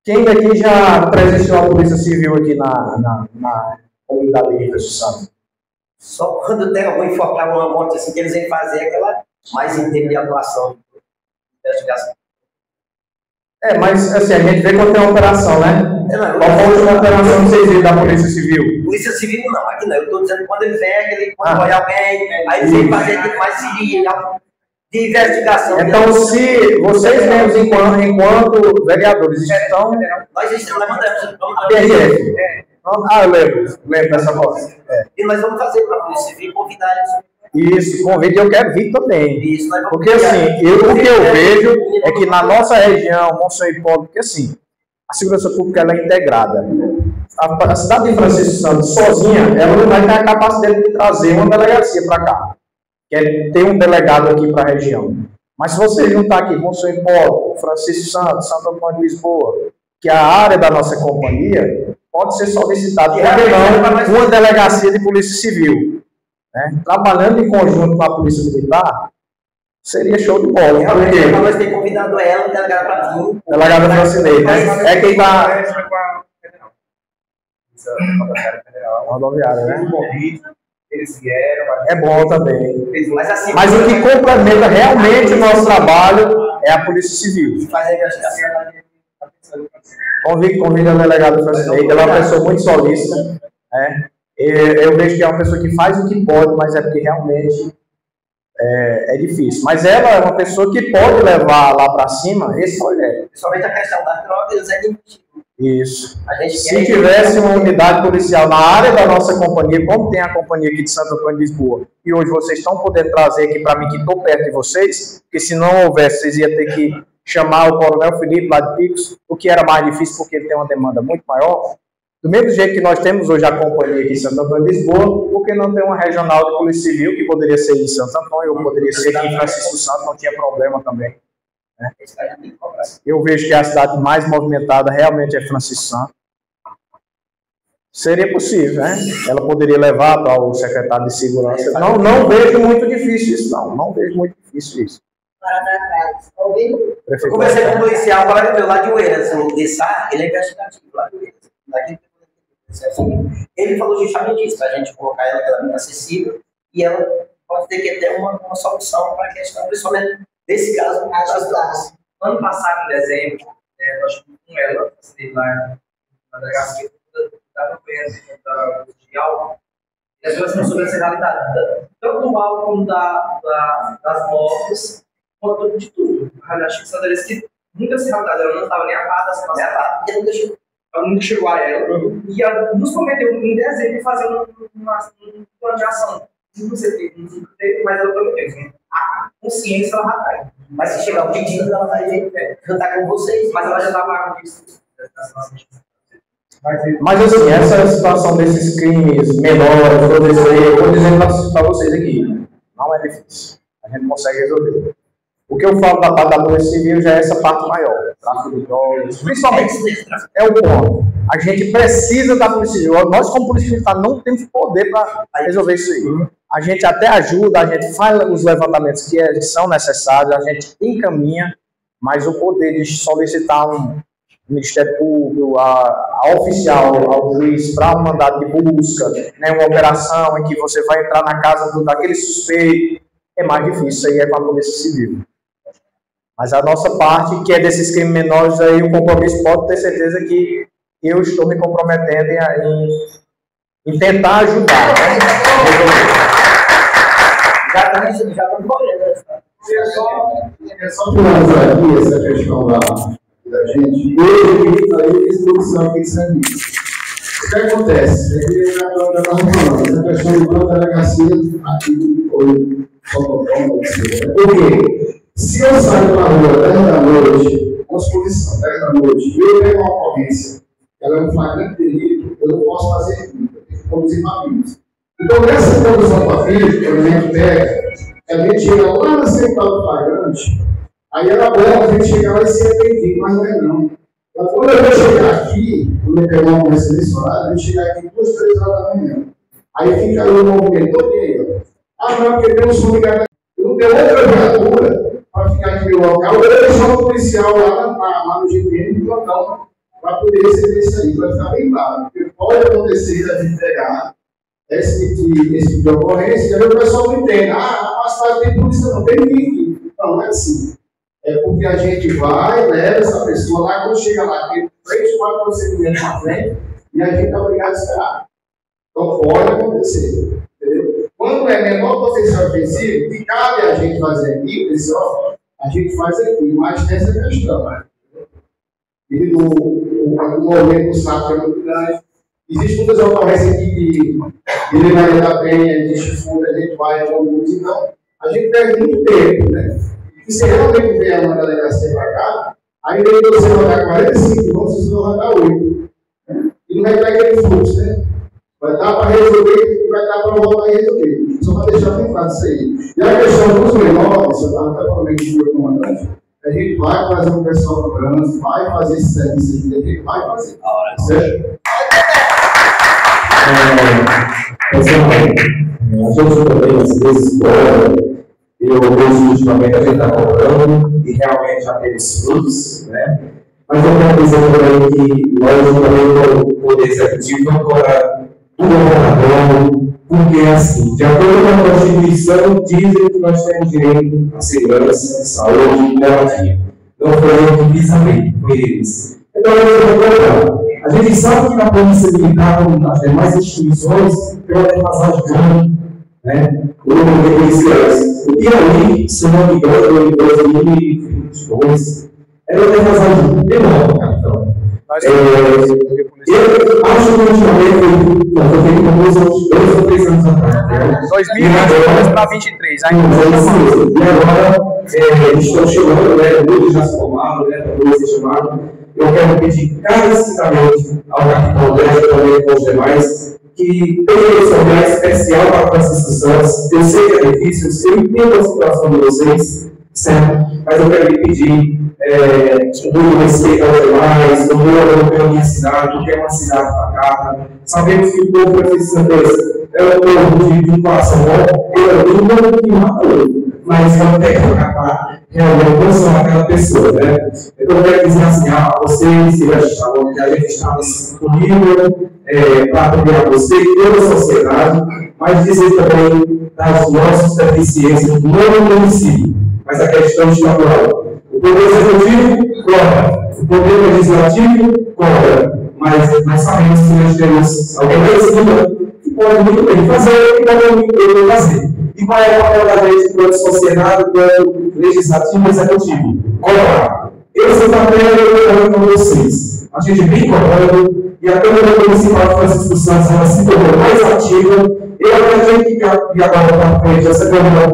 Quem daqui já presenciou a polícia civil aqui na comunidade de Rio Grande do Sul? Só quando tem algum enforcar uma morte assim, que eles vêm fazer aquela mais em termos de atuação, investigação. Mas assim, a gente vê quando tem uma operação, né? Qual foi a última operação que vocês viram da Polícia Civil? Polícia Civil não, aqui não. Eu estou dizendo quando ele vem, aquele convoy alguém, aí ele vem fazer tipo, mais de investigação. Então, se vocês mesmos, enquanto vereadores, estão. Nós estamos levantando. PRF. Eu lembro dessa voz. E nós vamos fazer para a Polícia Civil convidar eles. Isso, convite eu quero vir também. Isso, porque assim, o que eu vejo é que na nossa região, Monsenhor Hipólito, porque assim, a segurança pública ela é integrada. A cidade de Francisco Santos, sozinha, ela não vai ter a capacidade de trazer uma delegacia para cá. Que é ter um delegado aqui para a região. Mas se você juntar aqui Monsenhor Hipólito, Francisco Santos, Santo Antônio de Lisboa, que é a área da nossa companhia, pode ser solicitado, por que não, uma delegacia de polícia civil. Né? Trabalhando em conjunto com a polícia militar, seria show de bola. Porque nós temos convidado ela, o delegado para vir. Delegado Francinei, né? É quem está. Rodoviária, né? Eles vieram. É bom também. Mas, assim, mas o que complementa realmente o nosso trabalho é a Polícia Civil. Convida o delegado Francinei, ela é uma pessoa muito solícita. Né? Eu vejo que é uma pessoa que faz o que pode, mas é porque realmente é difícil. Mas ela é uma pessoa que pode levar lá para cima esse projeto. Principalmente a questão das drogas, é difícil. Isso. Se tivesse uma unidade policial na área da nossa companhia, como tem a companhia aqui de Santo Antônio de Lisboa, e hoje vocês estão podendo trazer aqui para mim, que estou perto de vocês, porque se não houvesse, vocês iam ter que chamar o Coronel Felipe lá de Picos, o que era mais difícil porque ele tem uma demanda muito maior. Do mesmo jeito que nós temos hoje a companhia aqui em Santo Antônio de Lisboa, por que não tem uma regional de polícia civil, que poderia ser em Santo Antônio, ou poderia ser aqui em Francisco Santos, não tinha problema também. Né? Eu vejo que a cidade mais movimentada realmente é Francisco Santos. Seria possível, né? Ela poderia levar para o secretário de segurança. Não vejo muito difícil isso, não vejo muito difícil isso. Eu conversei com o policial, agora do meu lado de Oeiras, o Dessá, ele é investigativo lá de Oeiras. Ele falou justamente isso, para a gente colocar ela muito acessível e ela pode ter que ter uma solução para a questão, principalmente nesse caso, das drogas. Ano passado, em dezembro, nós tivemos com ela, lá na delegacia da campanha de álcool, e as duas sobre essa realidade, tanto do álcool como das mortes, quanto de tudo. A realidade que muitas realidades, ela não estava nem a par da situação. Ela nunca chegou a ela, e ela nos prometeu em dezembro de fazer uma plano de ação. Não sei mas ela prometeu. A consciência ela já está. Mas se chegar o pedido, ela vai cantar com vocês. Mas ela já está lá com isso. Mas assim, essa situação desses crimes menores, eu vou dizer para vocês aqui, não é difícil. A gente consegue resolver. O que eu falo da parte da Polícia Civil já é essa parte maior. Tráfico de drogas, principalmente é o ponto. A gente precisa da Polícia Civil. Nós, como Polícia Militar, não temos poder para resolver isso aí. A gente até ajuda, a gente faz os levantamentos que são necessários, a gente encaminha, mas o poder de solicitar um Ministério Público, a oficial, ao juiz, para um mandado de busca, né, uma operação em que você vai entrar na casa daquele suspeito, é mais difícil. Isso aí é com a Polícia Civil. Mas a nossa parte, que é desses crimes menores, aí o compromisso pode ter certeza que eu estou me comprometendo em tentar ajudar. Né? Já estamos correndo. É só finalizar aqui essa questão da gente. Eu falei instrução aqui de serviço. O que acontece? É que eu já estava falando, essa questão do plano da delegacia aqui, ou só por quê? Se eu saio na rua 10 da noite, com exposição 10 da noite, e eu pego uma ocorrência, ela é um flagrante delito, eu não posso fazer isso, eu tenho que conduzir para isso. Então, nessa condução com a física, quando a gente pega, a gente chega lá na central do pagante, aí era bom a gente chegar lá e ser atendido, mas não é não. Então, quando eu vou chegar aqui, quando eu pegar uma conversa nesse horário, eu vou chegar aqui 2, 3 horas da manhã. Aí fica aí o movimento todo aí. Ah, não, porque tem um som ligado. Eu não tenho outra viatura para ficar aqui no local, eu vou deixar o policial lá no GPM de local para poder receber isso aí, vai ficar bem claro. Porque pode acontecer a gente pegar esse tipo de ocorrência, e aí o pessoal não entende. Ah, mas não tem polícia, não tem ninguém aqui. Não é assim. É porque a gente vai, leva essa pessoa lá, quando chega lá, tem 3, 4 procedimentos na frente, e a gente está obrigado a esperar. Então pode acontecer. Entendeu? Quando é menor potencial ofensivo, que cabe a gente fazer aqui, pessoal, a gente faz aqui, mas tem essa questão. E o movimento do saco é muito grande. Existem muitas ocorrências aqui de Livraria da Penha, de Chifura, a gente vai a alguns, então a gente perde muito tempo, né? E se realmente vier uma delegacia para cá, aí vem você rodar 45, você vai rodar 8. E não vai dar aquele fluxo, né? Vai dar para resolver, vai dar para voltar e resolver. Só para deixar bem claro isso aí. E a questão dos menores, eu estava até falando aqui com o comandante, a gente vai fazer um pessoal do trânsito, vai fazer esse serviço aqui, a gente vai fazer. Certo? Pessoal, a gente também, às vezes, eu vejo ultimamente a gente está cobrando e realmente já teve frutos, né? Mas eu quero dizer também que nós também, como Poder Executivo, vamos cobrar do governador, porque assim, de acordo com a Constituição, dizem que nós temos direito à segurança, à saúde e moradia. Não foi eu que fiz a lei, foi eles. Então, eu vou cobrar. A gente sabe que na Polícia Militar, como nas demais instituições, tem uma defasagem grande, né? O Piauí, se não me engano, em 2022, era uma defasagem enorme, capitão. Eu acho que ultimamente foi feito com 2 ou 3 anos atrás. 2022 para 2023, ainda. E agora, eles estão chegando, né? Muitos já se formaram, né? Todos se chamaram. Eu quero pedir carecidamente ao capitão André, também com os demais, que tenha esse olhar especial para Francisco Santos. Eu sei que é difícil, eu entendo a situação de vocês, certo? Mas eu quero lhe pedir muito respeito aos demais, o meu pela minha cidade, porque é uma cidade bacana. Sabemos que o povo Francisco Santos é um povo de coração bom, eu não que mata ele, mas eu tenho que acabar realmente não só aquela pessoa, né? Então eu quero dizer assim a vocês, que a gente está disponível para atender a você e toda a sociedade, mas dizer também das nossas deficiências, não no município, mas a questão estadual. O Poder Executivo cobra, o Poder Legislativo cobra, mas nós sabemos que nós temos alguém lá em cima que pode muito bem fazer e pode muito bem fazer. E qual é o papel da gente, quanto sociedade, quanto legislativo e executivo? Cobrar. Esse papel eu estou com vocês. A gente vem cobrando e a Câmara Municipal de Francisco Santos ela se tornou mais ativa. Eu acredito que agora para frente essa Câmara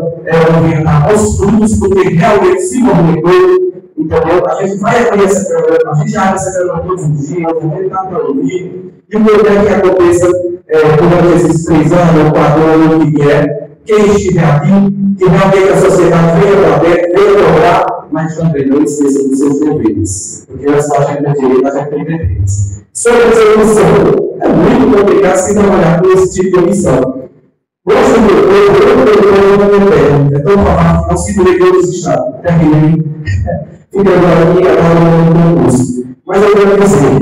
vai dar aos frutos, porque realmente se movimentou. Então, a gente vai abrir essa Câmara, a gente abre essa Câmara todos os dias, a gente está para ouvir. E o que eu quero que aconteça durante esses 3 anos, ou 4 anos que vier, quem estiver aqui, que realmente a sociedade venha para dentro, venha cobrar, mas também não esqueça dos seus deveres. Porque nós só a gente tem direito, a gente tem deveres. Sobre a execução, é muito complicado se trabalhar com esse tipo de omissão. Gosto do eu é tão falar que não se delegou dos estados. Terminei. Fica agora aqui, agora no concurso. Mas eu quero dizer,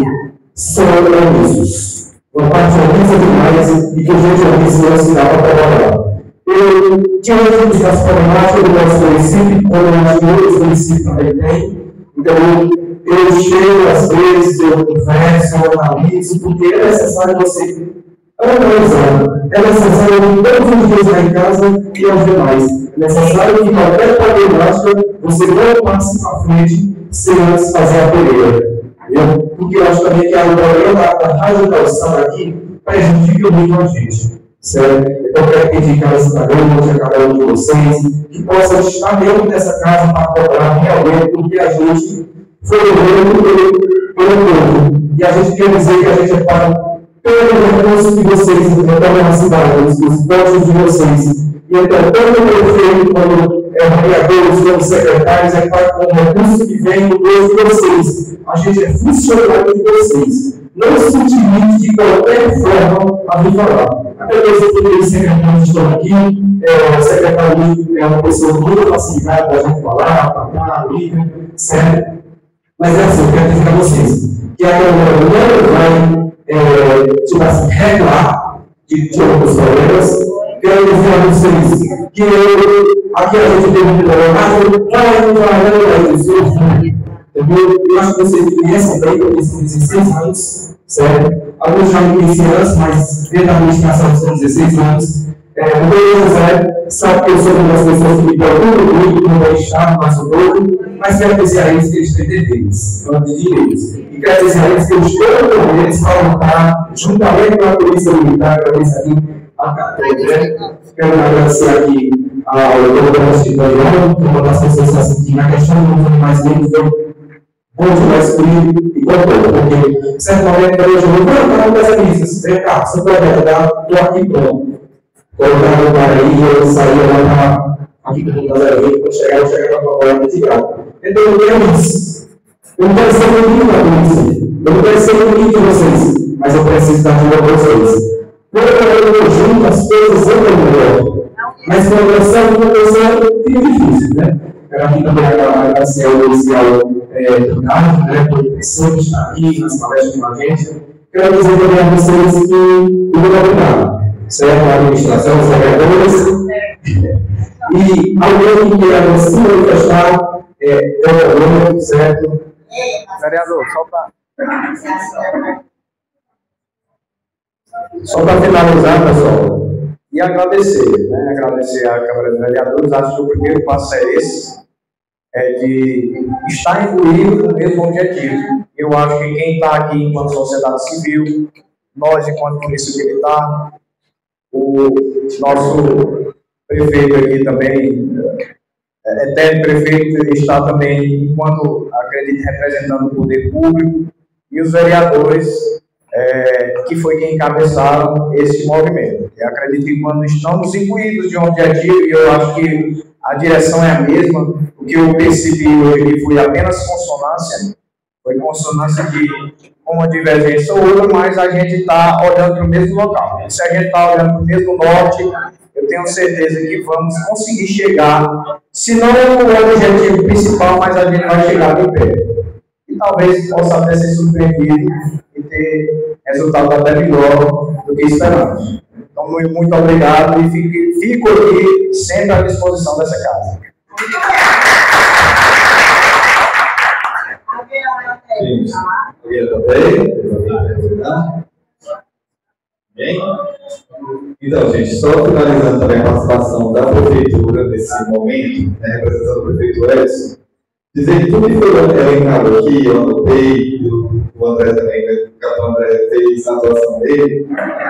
são omissos. Uma parte omissa demais e que a gente omissa não se dá para trabalhar. Eu tinha uma das problemáticas do nosso município, como eu acho que outros municípios também têm. Então, eu chego, às vezes, eu converso, eu analiso, porque é necessário você analisar. É necessário que todos os dias lá em casa e aos demais. É necessário que qualquer problemática você não passe para frente sem antes fazer a peneira. Porque eu acho também que o problema da radicalização aqui prejudica muito a gente. Certo? Então, eu quero pedir que elas trabalhem a cada um de vocês, que possam estar dentro dessa casa para cobrar realmente, porque a gente foi eleito pelo povo. E a gente quer dizer que a gente é para pelo recurso que vocês implementam na cidade, os postos de vocês. E então, tanto o prefeito, quando vereadores, quando secretários, é claro que o recurso que vem do bolso de vocês. A gente é funcionário de vocês. Não se utilize de qualquer forma a vir falar. Até mesmo porque os secretários estão aqui, o secretário é uma pessoa muito facilitada para a gente falar, falar, liga, certo? Mas é assim, eu quero dizer para vocês que a Câmara não vai, tipo assim, regular de outros problemas. Quero dizer a vocês que aqui a gente tem um problema, eu acho que vocês conhecem bem, porque são 16 anos, certo? Alguns já me conheciam antes, mas dentro da administração são 16 anos. O doutor José sabe que eu sou uma das pessoas que me procuram muito no bem-estar, no nosso povo, mas quero dizer a eles que eles têm deveres, não de direitos. E quero dizer a eles que eu estou com eles para lutar, juntamente com a Polícia Militar, para ver se aqui a quero agradecer aqui ao doutor Chidoriano, que é uma das pessoas que na questão do animais livres onde vai excluir e contou, porque certamente eu não pensa nisso, vem cá, você pode ajudar, estou aqui pronto. Colocar no lugar aí, eu saía lá aqui com o Nazaré, quando chegar, eu chegava com a porta de grau. Então eu quero isso. Eu não quero ser bonito da polícia, eu não quero ser bonito de vocês, mas eu preciso da ajuda de vocês. Quando eu junto, as coisas andam melhor. Mas quando eu saio, fica difícil, né? Quero aqui também agradecer ao policial do Carlos, né, por sempre estar aqui nas palestras com a gente. Quero dizer também a vocês que eu vou obrigado, certo? A administração, os vereadores. E alguém que queira se manifestar, é o problema, certo? Vereador, só para finalizar, pessoal, e agradecer, né? Agradecer à Câmara de Vereadores. Acho que o primeiro passo é esse, de estar incluído no mesmo objetivo. Eu acho que quem está aqui enquanto sociedade civil, nós enquanto Polícia Militar, o nosso prefeito aqui também, eterno prefeito, está também, enquanto acredito, representando o poder público, e os vereadores, que foi quem encabeçaram esse movimento. Eu acredito que quando estamos incluídos de um objetivo, e eu acho que a direção é a mesma, o que eu percebi hoje foi apenas consonância, foi consonância de uma divergência ou outra, mas a gente está olhando para o mesmo local. Se a gente está olhando para o mesmo norte, eu tenho certeza que vamos conseguir chegar, se não o objetivo principal, mas a gente vai chegar bem perto. E talvez possa até ser surpreendido e ter resultado até melhor do que esperamos. Então, muito obrigado e fico aqui sempre à disposição dessa casa. Gente, alguém também? Bem? Então, gente, só finalizando também a participação da Prefeitura nesse momento, né, representando a Prefeitura Edson, dizer que tudo que foi elencado aqui, eu anotei, o André também, o capitão André fez a atuação dele,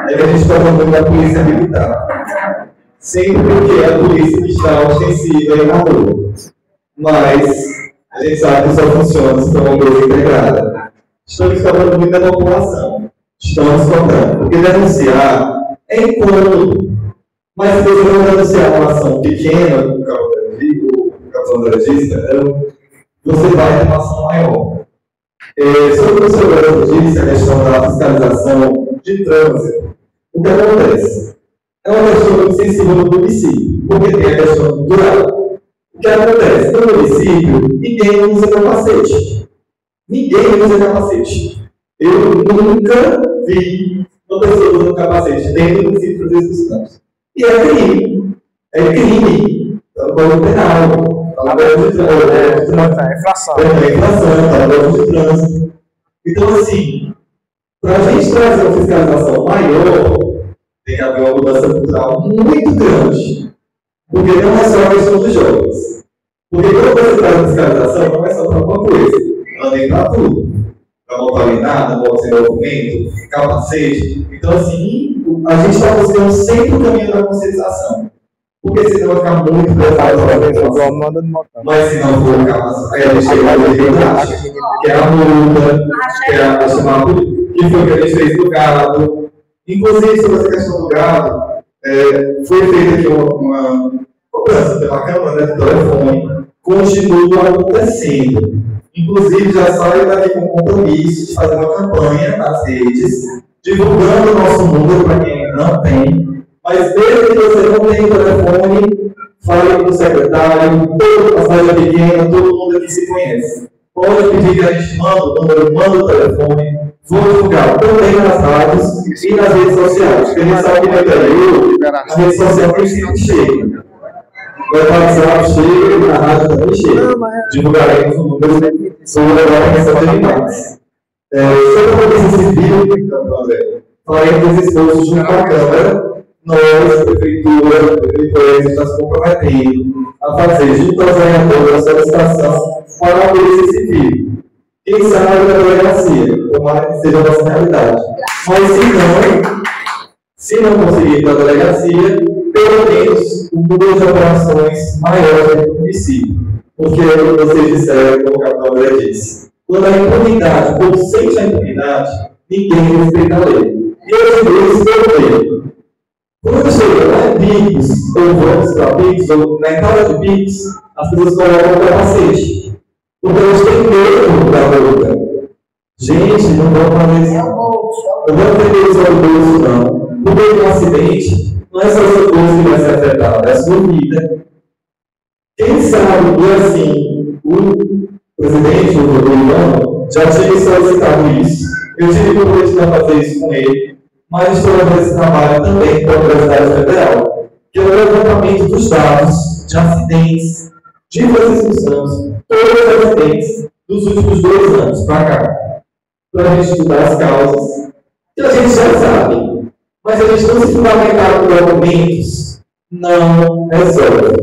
é que a gente está falando da Polícia Militar. Sempre que a polícia está ostensiva e na rua. Mas a gente sabe que só funciona se for uma coisa integrada. Estamos falando muito da população. Estamos contando. Porque denunciar é incômodo. Mas se você não denunciar uma ação pequena, o capitão André disse, você vai ter uma ação maior. Sobre o que o senhor disse, a questão da fiscalização de trânsito, o que acontece? É uma questão muito sensível no município, porque tem a questão cultural. O que acontece? No município, ninguém usa capacete. Ninguém usa capacete. Eu nunca vi uma pessoa usando capacete dentro do município dos estudantes. E é crime. É crime. Está no Código Penal. Está no Código de Trânsito. É infração. É infração, está no Código de Trânsito. Então, assim, para a gente trazer uma fiscalização maior, tem que haver uma mudança cultural muito grande. Porque não é só a questão dos jovens. Porque quando você faz a fiscalização, não é só para uma coisa. Ela vem para tudo. Para montalinada, moto sem documento, capacete. Então, assim, a gente está buscando sempre o caminho da conscientização. Porque senão vai ficar muito pesado para a população. Mas se não for chegar a liberdade, que é a multa, que é a chamada política. que foi o que a gente fez do gado. Inclusive, sobre essa questão do gado, foi feita aqui uma cobrança pela Câmara, do telefone, continua acontecendo. Inclusive, já saio daqui com o compromisso de fazer uma campanha nas redes, divulgando o nosso número para quem não tem. Mas mesmo que você não tenha o telefone, fale com o secretário, toda a cidade pequena, todo mundo aqui se conhece. Pode pedir que a gente manda o número, manda o telefone, vou divulgar também nas rádios e nas redes sociais. Porque a gente sabe que no interior, a rede social tem sempre chega. O WhatsApp chega e na rádio também chega. Divulgaremos o número sobre a questão de animais. Sobre a Polícia Civil, então, André, faremos esse esforço junto com a Câmara. Nós, Prefeitura, está se comprometendo a fazer, junto aos vereadores, a solicitação para a Polícia Civil. Quem sabe da delegacia, tomara que seja a nossa realidade. Mas se não conseguir da delegacia, pelo menos um número de operações maior do município. Porque vocês disseram, como o capitão André disse, quando a impunidade, quando sente a impunidade, ninguém respeita a lei. E hoje mesmo, pelo meio. Quando chega lá em Pix, ou vamos para Pix, ou na entrada de Pix, as pessoas colocam o capacete. Porque eles têm medo da luta. Gente, não vamos fazer isso. Não vamos ter isso no bolso, não. Porque um acidente não é só o seu bolso que vai ser afetado, é a sua vida. Quem sabe, e assim, o presidente, o governo, já tinha solicitado isso. Eu tive o compromisso de fazer isso com ele. Mas estou fazendo esse trabalho também com a Universidade Federal, que é o levantamento dos dados de acidentes de Francisco Santos, todos os acidentes dos últimos 2 anos para cá, para a gente estudar as causas, que a gente já sabe, mas a gente não se fundamentar por argumentos, não resolve.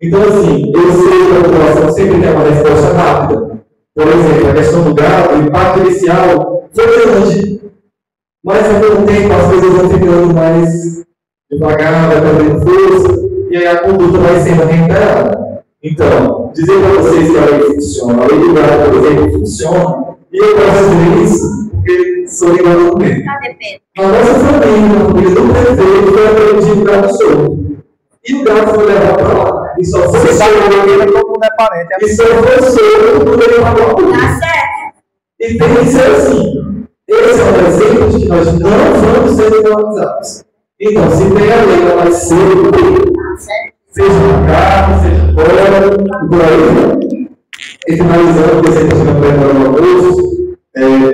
Então, assim, eu sei que a população sempre tem uma resposta rápida. Por exemplo, a questão do gado, o impacto inicial foi grande. Mas, ao mesmo tempo, as coisas vão ficando mais devagar, vai perdendo força, e aí a conduta vai sendo reiterada. Então, dizer para vocês que a lei funciona, a lei do gado, por exemplo, funciona, e eu posso dizer isso, porque sou ligado também. A nossa família, a família do prefeito, foi apreendido o gado solto. E o gado foi levado para lá. E só foi solto, todo mundo é parente. e só foi solto quando ele pagou a polícia. Tá certo. E tem que ser assim. Esse é um exemplo de que nós não vamos ser desvalorizados. Então, se tem a lei, ela vai ser seja na carne, seja fora, e por aí. E finalizando, porque sempre chegando para o almoço,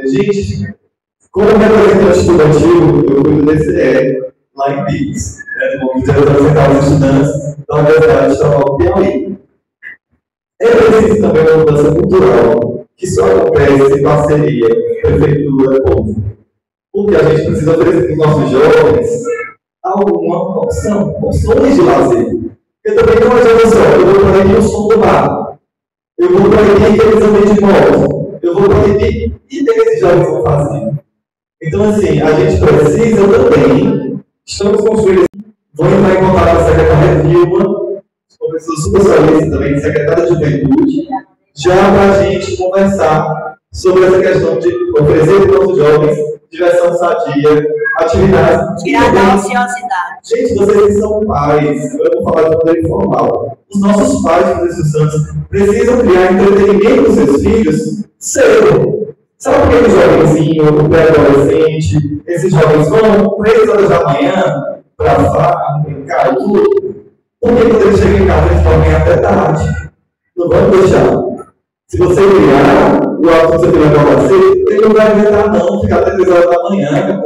gente, como representante estudantil, eu cuido do DCE lá em Pix, do Movimento de Representar os Estudantes da Universidade Estadual do Piauí. É preciso também uma mudança cultural, que só acontece em parceria prefeitura, povo. Porque a gente precisa oferecer para os nossos jovens alguma opções de lazer. Eu também não adianta só, eu vou proibir o som do bar, eu vou proibir que eles andem de moto, eu vou proibir e o que esses jovens vão fazer. Então, assim, a gente precisa também, estamos construindo, vou entrar em contato com a secretária Vilma, professor super solista também, secretária de Juventude, já para a gente conversar sobre essa questão de oferecer para os nossos jovens diversão sadia, atividades. Tirar da ociosidade. Gente, vocês que são pais, eu vou falar de maneira informal. Os nossos pais, Francisco Santos, precisam criar entretenimento para os seus filhos cedo. Sabe aquele jovenzinho, o pré-adolescente, esses jovens vão 3 horas da manhã para farra, brincar e tudo? Porque quando eles chegam em casa, eles dormem até tarde. Não vamos deixar. Se você criar o ato que você tem para você, ele não vai aguentar não, ficar até 3 horas da manhã.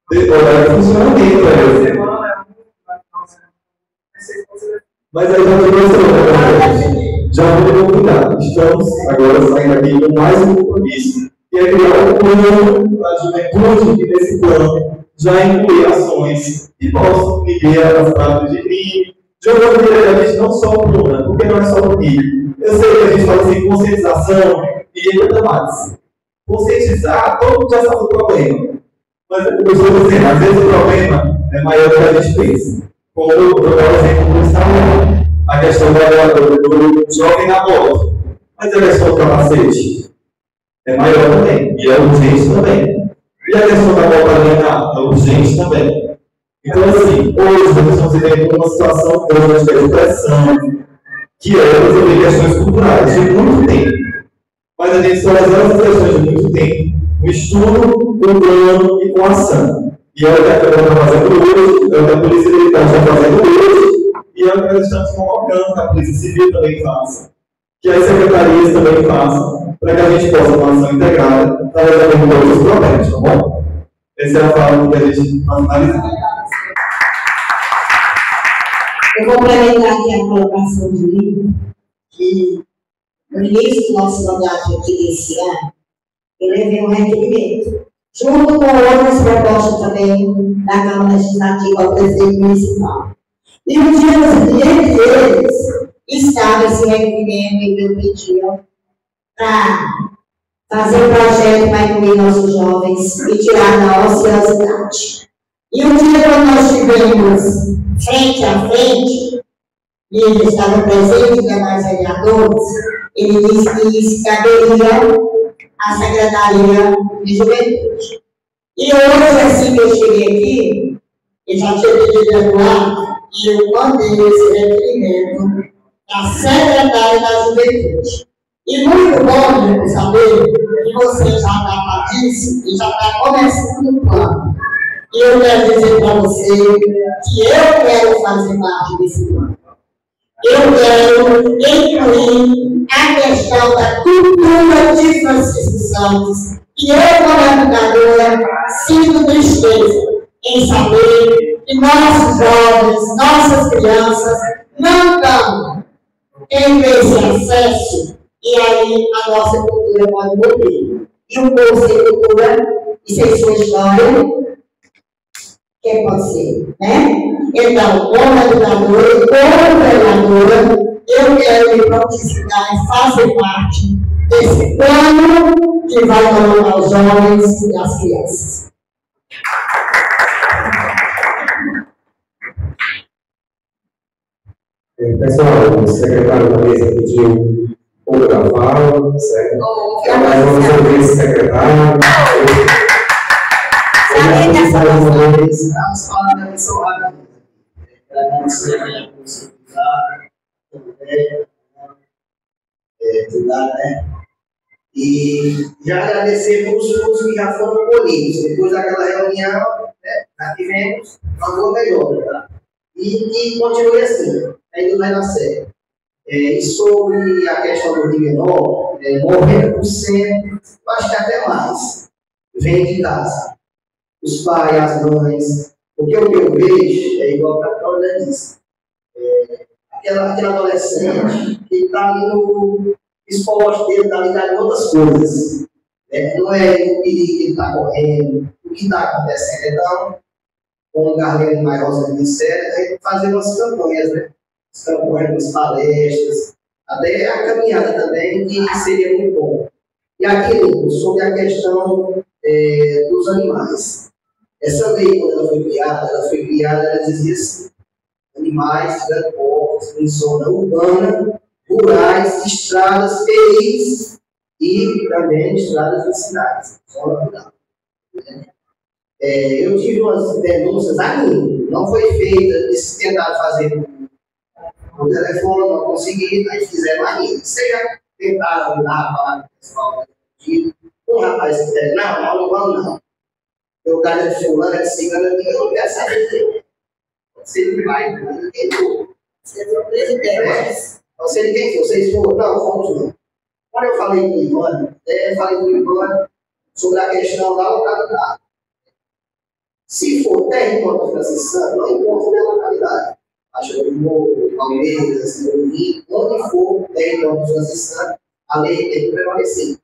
Horário de funcionamento, Mas aí já vou cuidar. Estamos agora saindo aqui com mais um compromisso, que é criar um plano para a juventude, que nesse plano já inclui ações que possam ligar as práticas de crime, de uma maneira a gente não só o plano, porque não é só o crime. Eu sei que a gente fala assim, conscientização e ainda mais. Conscientizar, todo mundo já sabe o problema. Mas eu estou dizendo, às vezes o problema é maior do que a gente pensa. Como eu vou dar o exemplo do Estado, a questão do jovem na moto. Mas a questão do capacete. é maior também, e é urgente também. E a questão da volta linear é urgente também. Então, assim, hoje nós estamos vivendo uma situação hoje de pressão, que é resolver questões culturais de muito tempo. Mas a gente só resolve as questões de muito tempo, com estudo, com plano e com ação. E é o que a Câmara está fazendo hoje, é o que a Polícia Militar está fazendo hoje, e é o que nós estamos convocando que a Polícia Civil também faça, que as secretarias também façam, para que a gente possa, uma ação integrada, para resolver todos os problemas, tá bom? Essa é a forma que a gente vai finalizar. Eu vou complementar aqui a colocação do livro, que no início do nosso mandato aqui desse ano, eu levei um requerimento, junto com outras propostas também da Câmara Legislativa ao presidente municipal. E um dia, entre eles, estava esse requerimento que eu pedia para fazer um projeto para incluir nossos jovens e tirar da ociosidade. E um dia, quando nós tivemos frente a frente, e ele estava presente, demais vereadores, ele disse que isso caberia à Secretaria de Juventude. E hoje, assim que eu cheguei aqui, eu já tinha pedido lá, e eu mandei esse requerimento à Secretaria da Juventude. E muito bom de saber que você já está disso e já está começando o plano. E eu quero dizer para você que eu quero fazer parte desse plano. Eu quero incluir a questão da cultura de Francisco Santos, e eu, como educadora, sinto tristeza em saber que nossos jovens, nossas crianças, não estão tendo esse acesso, e aí a nossa cultura pode morrer. E um povo sem cultura e sem sua história, que pode ser, né? Então, como educadora e como vereadora, eu quero me prontificar e fazer parte desse plano que vai colocar os jovens e as crianças. Pessoal, o secretário da mesa pediu outra fala, certo? Nós vamos ouvir esse secretário. Vamos falar da missão rápida. Agradecer a possibilidade, estudar, né? E já agradecer pelos frutos que já foram colhidos. Depois daquela reunião, né, já tivemos uma boa melhora, tá? E continue assim, ainda vai dar certo. E sobre a questão do menor, 90%, acho que até mais, vem de casa. Os pais, as mães, porque o que eu vejo é igual a Cláudia disse. Aquela adolescente que está ali no esporte dele, está ligado em outras coisas. Não é o perigo que ele está correndo, o que está acontecendo. Então, como o Garlene Mairosa disseram, a gente fazer umas campanhas, né? As campanhas, as palestras, até a caminhada também, que seria muito bom. E aqui, sobre a questão dos animais. Essa lei, quando ela foi criada, ela dizia assim: animais, transportes, em zona urbana, rurais, estradas, peris e também estradas de cidades, zona rural. Eu tive umas denúncias aqui, não foi feita, eles tentaram fazer no telefone, não conseguiram, aí fizeram aí. Vocês já tentaram lá falar com o pessoal um rapaz que disse: não vamos não. Eu cara de fulano, de cigana, eu não quero saber. Você não vai, ninguém for. Você é o presidente. Você ninguém for, vocês foram, não, fomos não. Quando eu falei com o Ivone, sobre a questão da localidade. Se for território franciscano, não importa a localidade. Acho que o Palmeiras, o Rio, onde for território franciscano, a lei tem que prevalecer.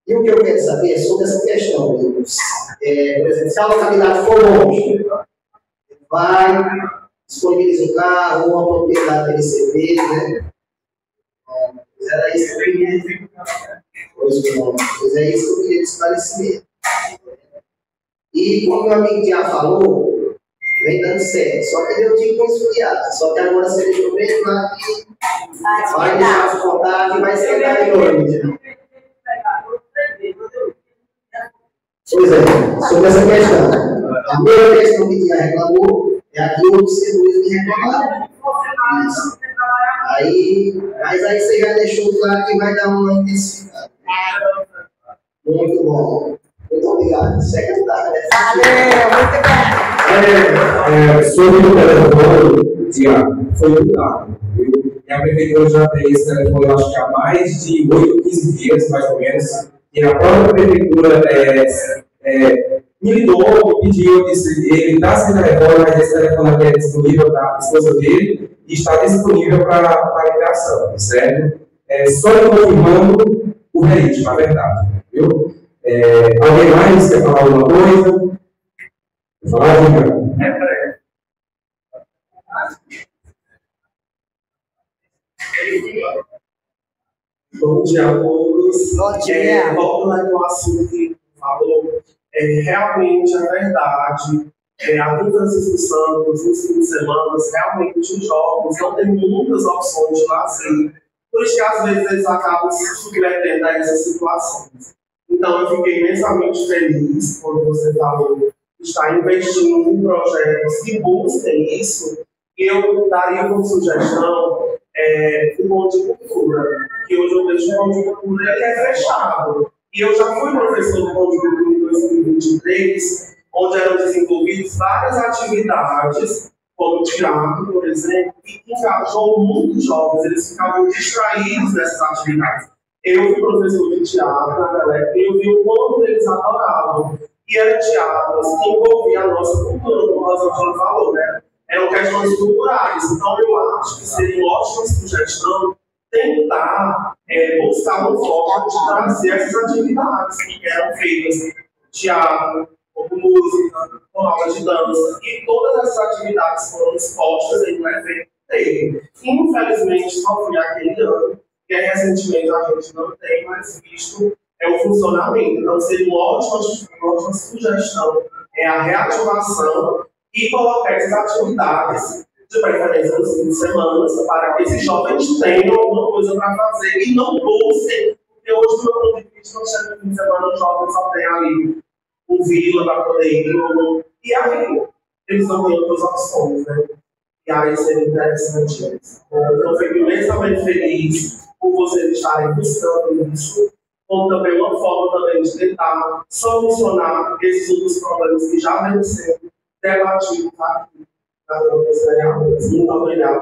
E o que eu quero saber é sobre essa questão. Por exemplo, se a localidade for longe, vai, disponibiliza um carro ou uma propriedade para receber, né? Era isso que eu queria. Pois é isso que eu queria esclarecer. E como meu amigo já falou, vem dando certo. Só que eu tive uma esfriada. Só que agora você deixou bem claro que vai deixar os contatos e vai esquentar de noite. Pois é, sobre essa questão. A primeira questão que já reclamou é aquilo que você me reclamaram. Mas aí você já deixou claro que vai dar uma intensificada. Muito bom. Muito obrigado, secretário. Sobre o telefone, Tiago, foi muito rápido. E a prefeitura já tem esse telefone, eu acho que há mais de 8, 15 dias, mais ou menos. E a própria prefeitura me ligou, pediu, disse, ele está sem telefone, mas esse telefone aqui é disponível para a esposa dele e está disponível para ligação, certo? Só confirmando o registro, na verdade, viu? Alguém mais quer falar alguma coisa? Quer falar, Dica? Bom dia a todos. Bom dia. Voltando no assunto que falou, realmente é verdade. Aqui em Francisco Santos, nos fins de semana, realmente os jovens não têm muitas opções de lazer. Por isso que às vezes eles acabam se submetendo a essas situações. Então eu fiquei imensamente feliz quando você falou que está investindo em projetos que busquem isso. Eu daria como sugestão o Ponto de Cultura, que hoje eu vejo que o Ponto de Cultura é fechado. E eu já fui professor do Ponto de Cultura em 2023, onde eram desenvolvidas várias atividades, como teatro, por exemplo, que engajou muitos jovens, eles ficavam distraídos dessas atividades. Eu fui professor de teatro, e eu vi o quanto eles adoravam. E eram teatros que envolviam a nossa cultura, como a Rosângela falou, né? Eram questões culturais. Então, eu acho que seria uma ótima sugestão tentar buscar um foco de trazer essas atividades que eram feitas, teatro, como música, com aula de dança, e todas essas atividades foram expostas em um evento dele. Infelizmente, só foi aquele ano, que recentemente a gente não tem mais visto o funcionamento. Então, seria uma ótima sugestão a reativação e colocar essas atividades, de preferência nos fins de semana, para que esses jovens tenham alguma coisa para fazer e não busquem, porque hoje no meu ponto de vista, não chega no fim de semana, os jovens só tem ali um vila para poder ir, e aí eles não têm outras opções, né? E aí seria interessante isso. Então, eu fico imensamente feliz por vocês estarem buscando isso, como também uma forma também de tentar solucionar esses outros problemas que já vêm sendo debatidos aqui na nossa vereadora. Muito obrigado.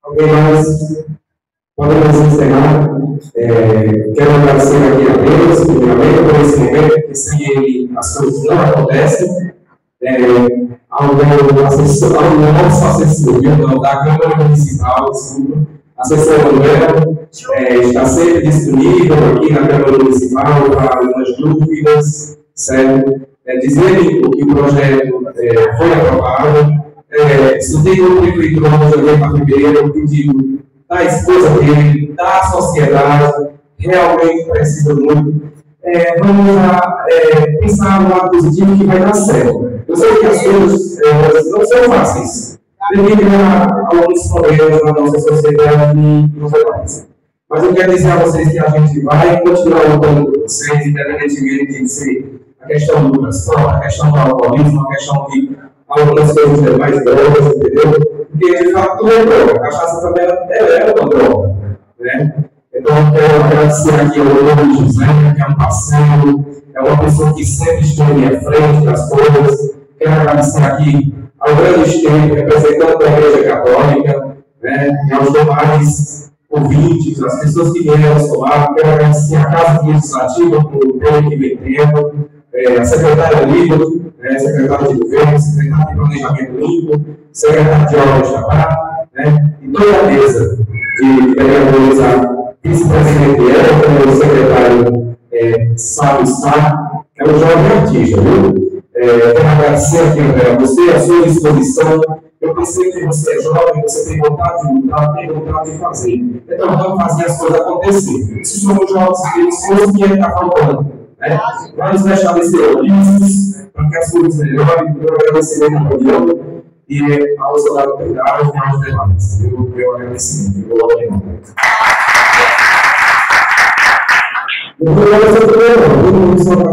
Alguém mais? Podemos encerrar. Quero agradecer aqui a Deus, primeiramente, por esse momento, que sem ele as coisas não acontecem. Ao nosso assessor, da Câmara Municipal, desculpa, assessor Manuel, está sempre disponível aqui na Câmara Municipal para algumas dúvidas, certo? Dizer que o projeto foi aprovado. Se tem um prefeitura de Janeiro para Ribeiro, pedido da esposa dele, da sociedade, realmente precisa muito. Vamos lá pensar no lado positivo que vai dar certo. Eu sei que as coisas não são fáceis, devido a alguns problemas na nossa sociedade e nos demais. Mas eu quero dizer a vocês que a gente vai continuar lutando por vocês, independentemente de ser a questão do transporte, a questão do alcoolismo, a questão de algumas coisas demais drogas, entendeu? Porque de fato tudo é droga, a cachaça também é uma droga, né? Então eu quero agradecer aqui ao Dr. José, que é um parceiro, é uma pessoa que sempre esteve à frente das coisas. Quero agradecer aqui ao grande Estevam, representante da Igreja Católica, né, e aos demais ouvintes, as pessoas que vieram somar. Quero agradecer a Casa Legislativa por pelo que vem tendo, a secretária Líbano, secretária de Governo, secretária de Planejamento Limpo, secretária de Obras da Pá, e toda a mesa de vereadores, a vice-presidente o secretário Sábio Sá, que é um jovem artista, viu? Quero agradecer aqui a você, a sua disposição. Eu pensei que você é jovem, você tem vontade de lutar, tem vontade de fazer. Então vamos fazer as coisas acontecer. Se somos jovens, temos que está faltando. Vamos deixar de ser olistas, para que as coisas melhorem. Eu agradecer a reunião e aos autoridades e aos demais. Meu agradecimento. Não vai ser problema, não.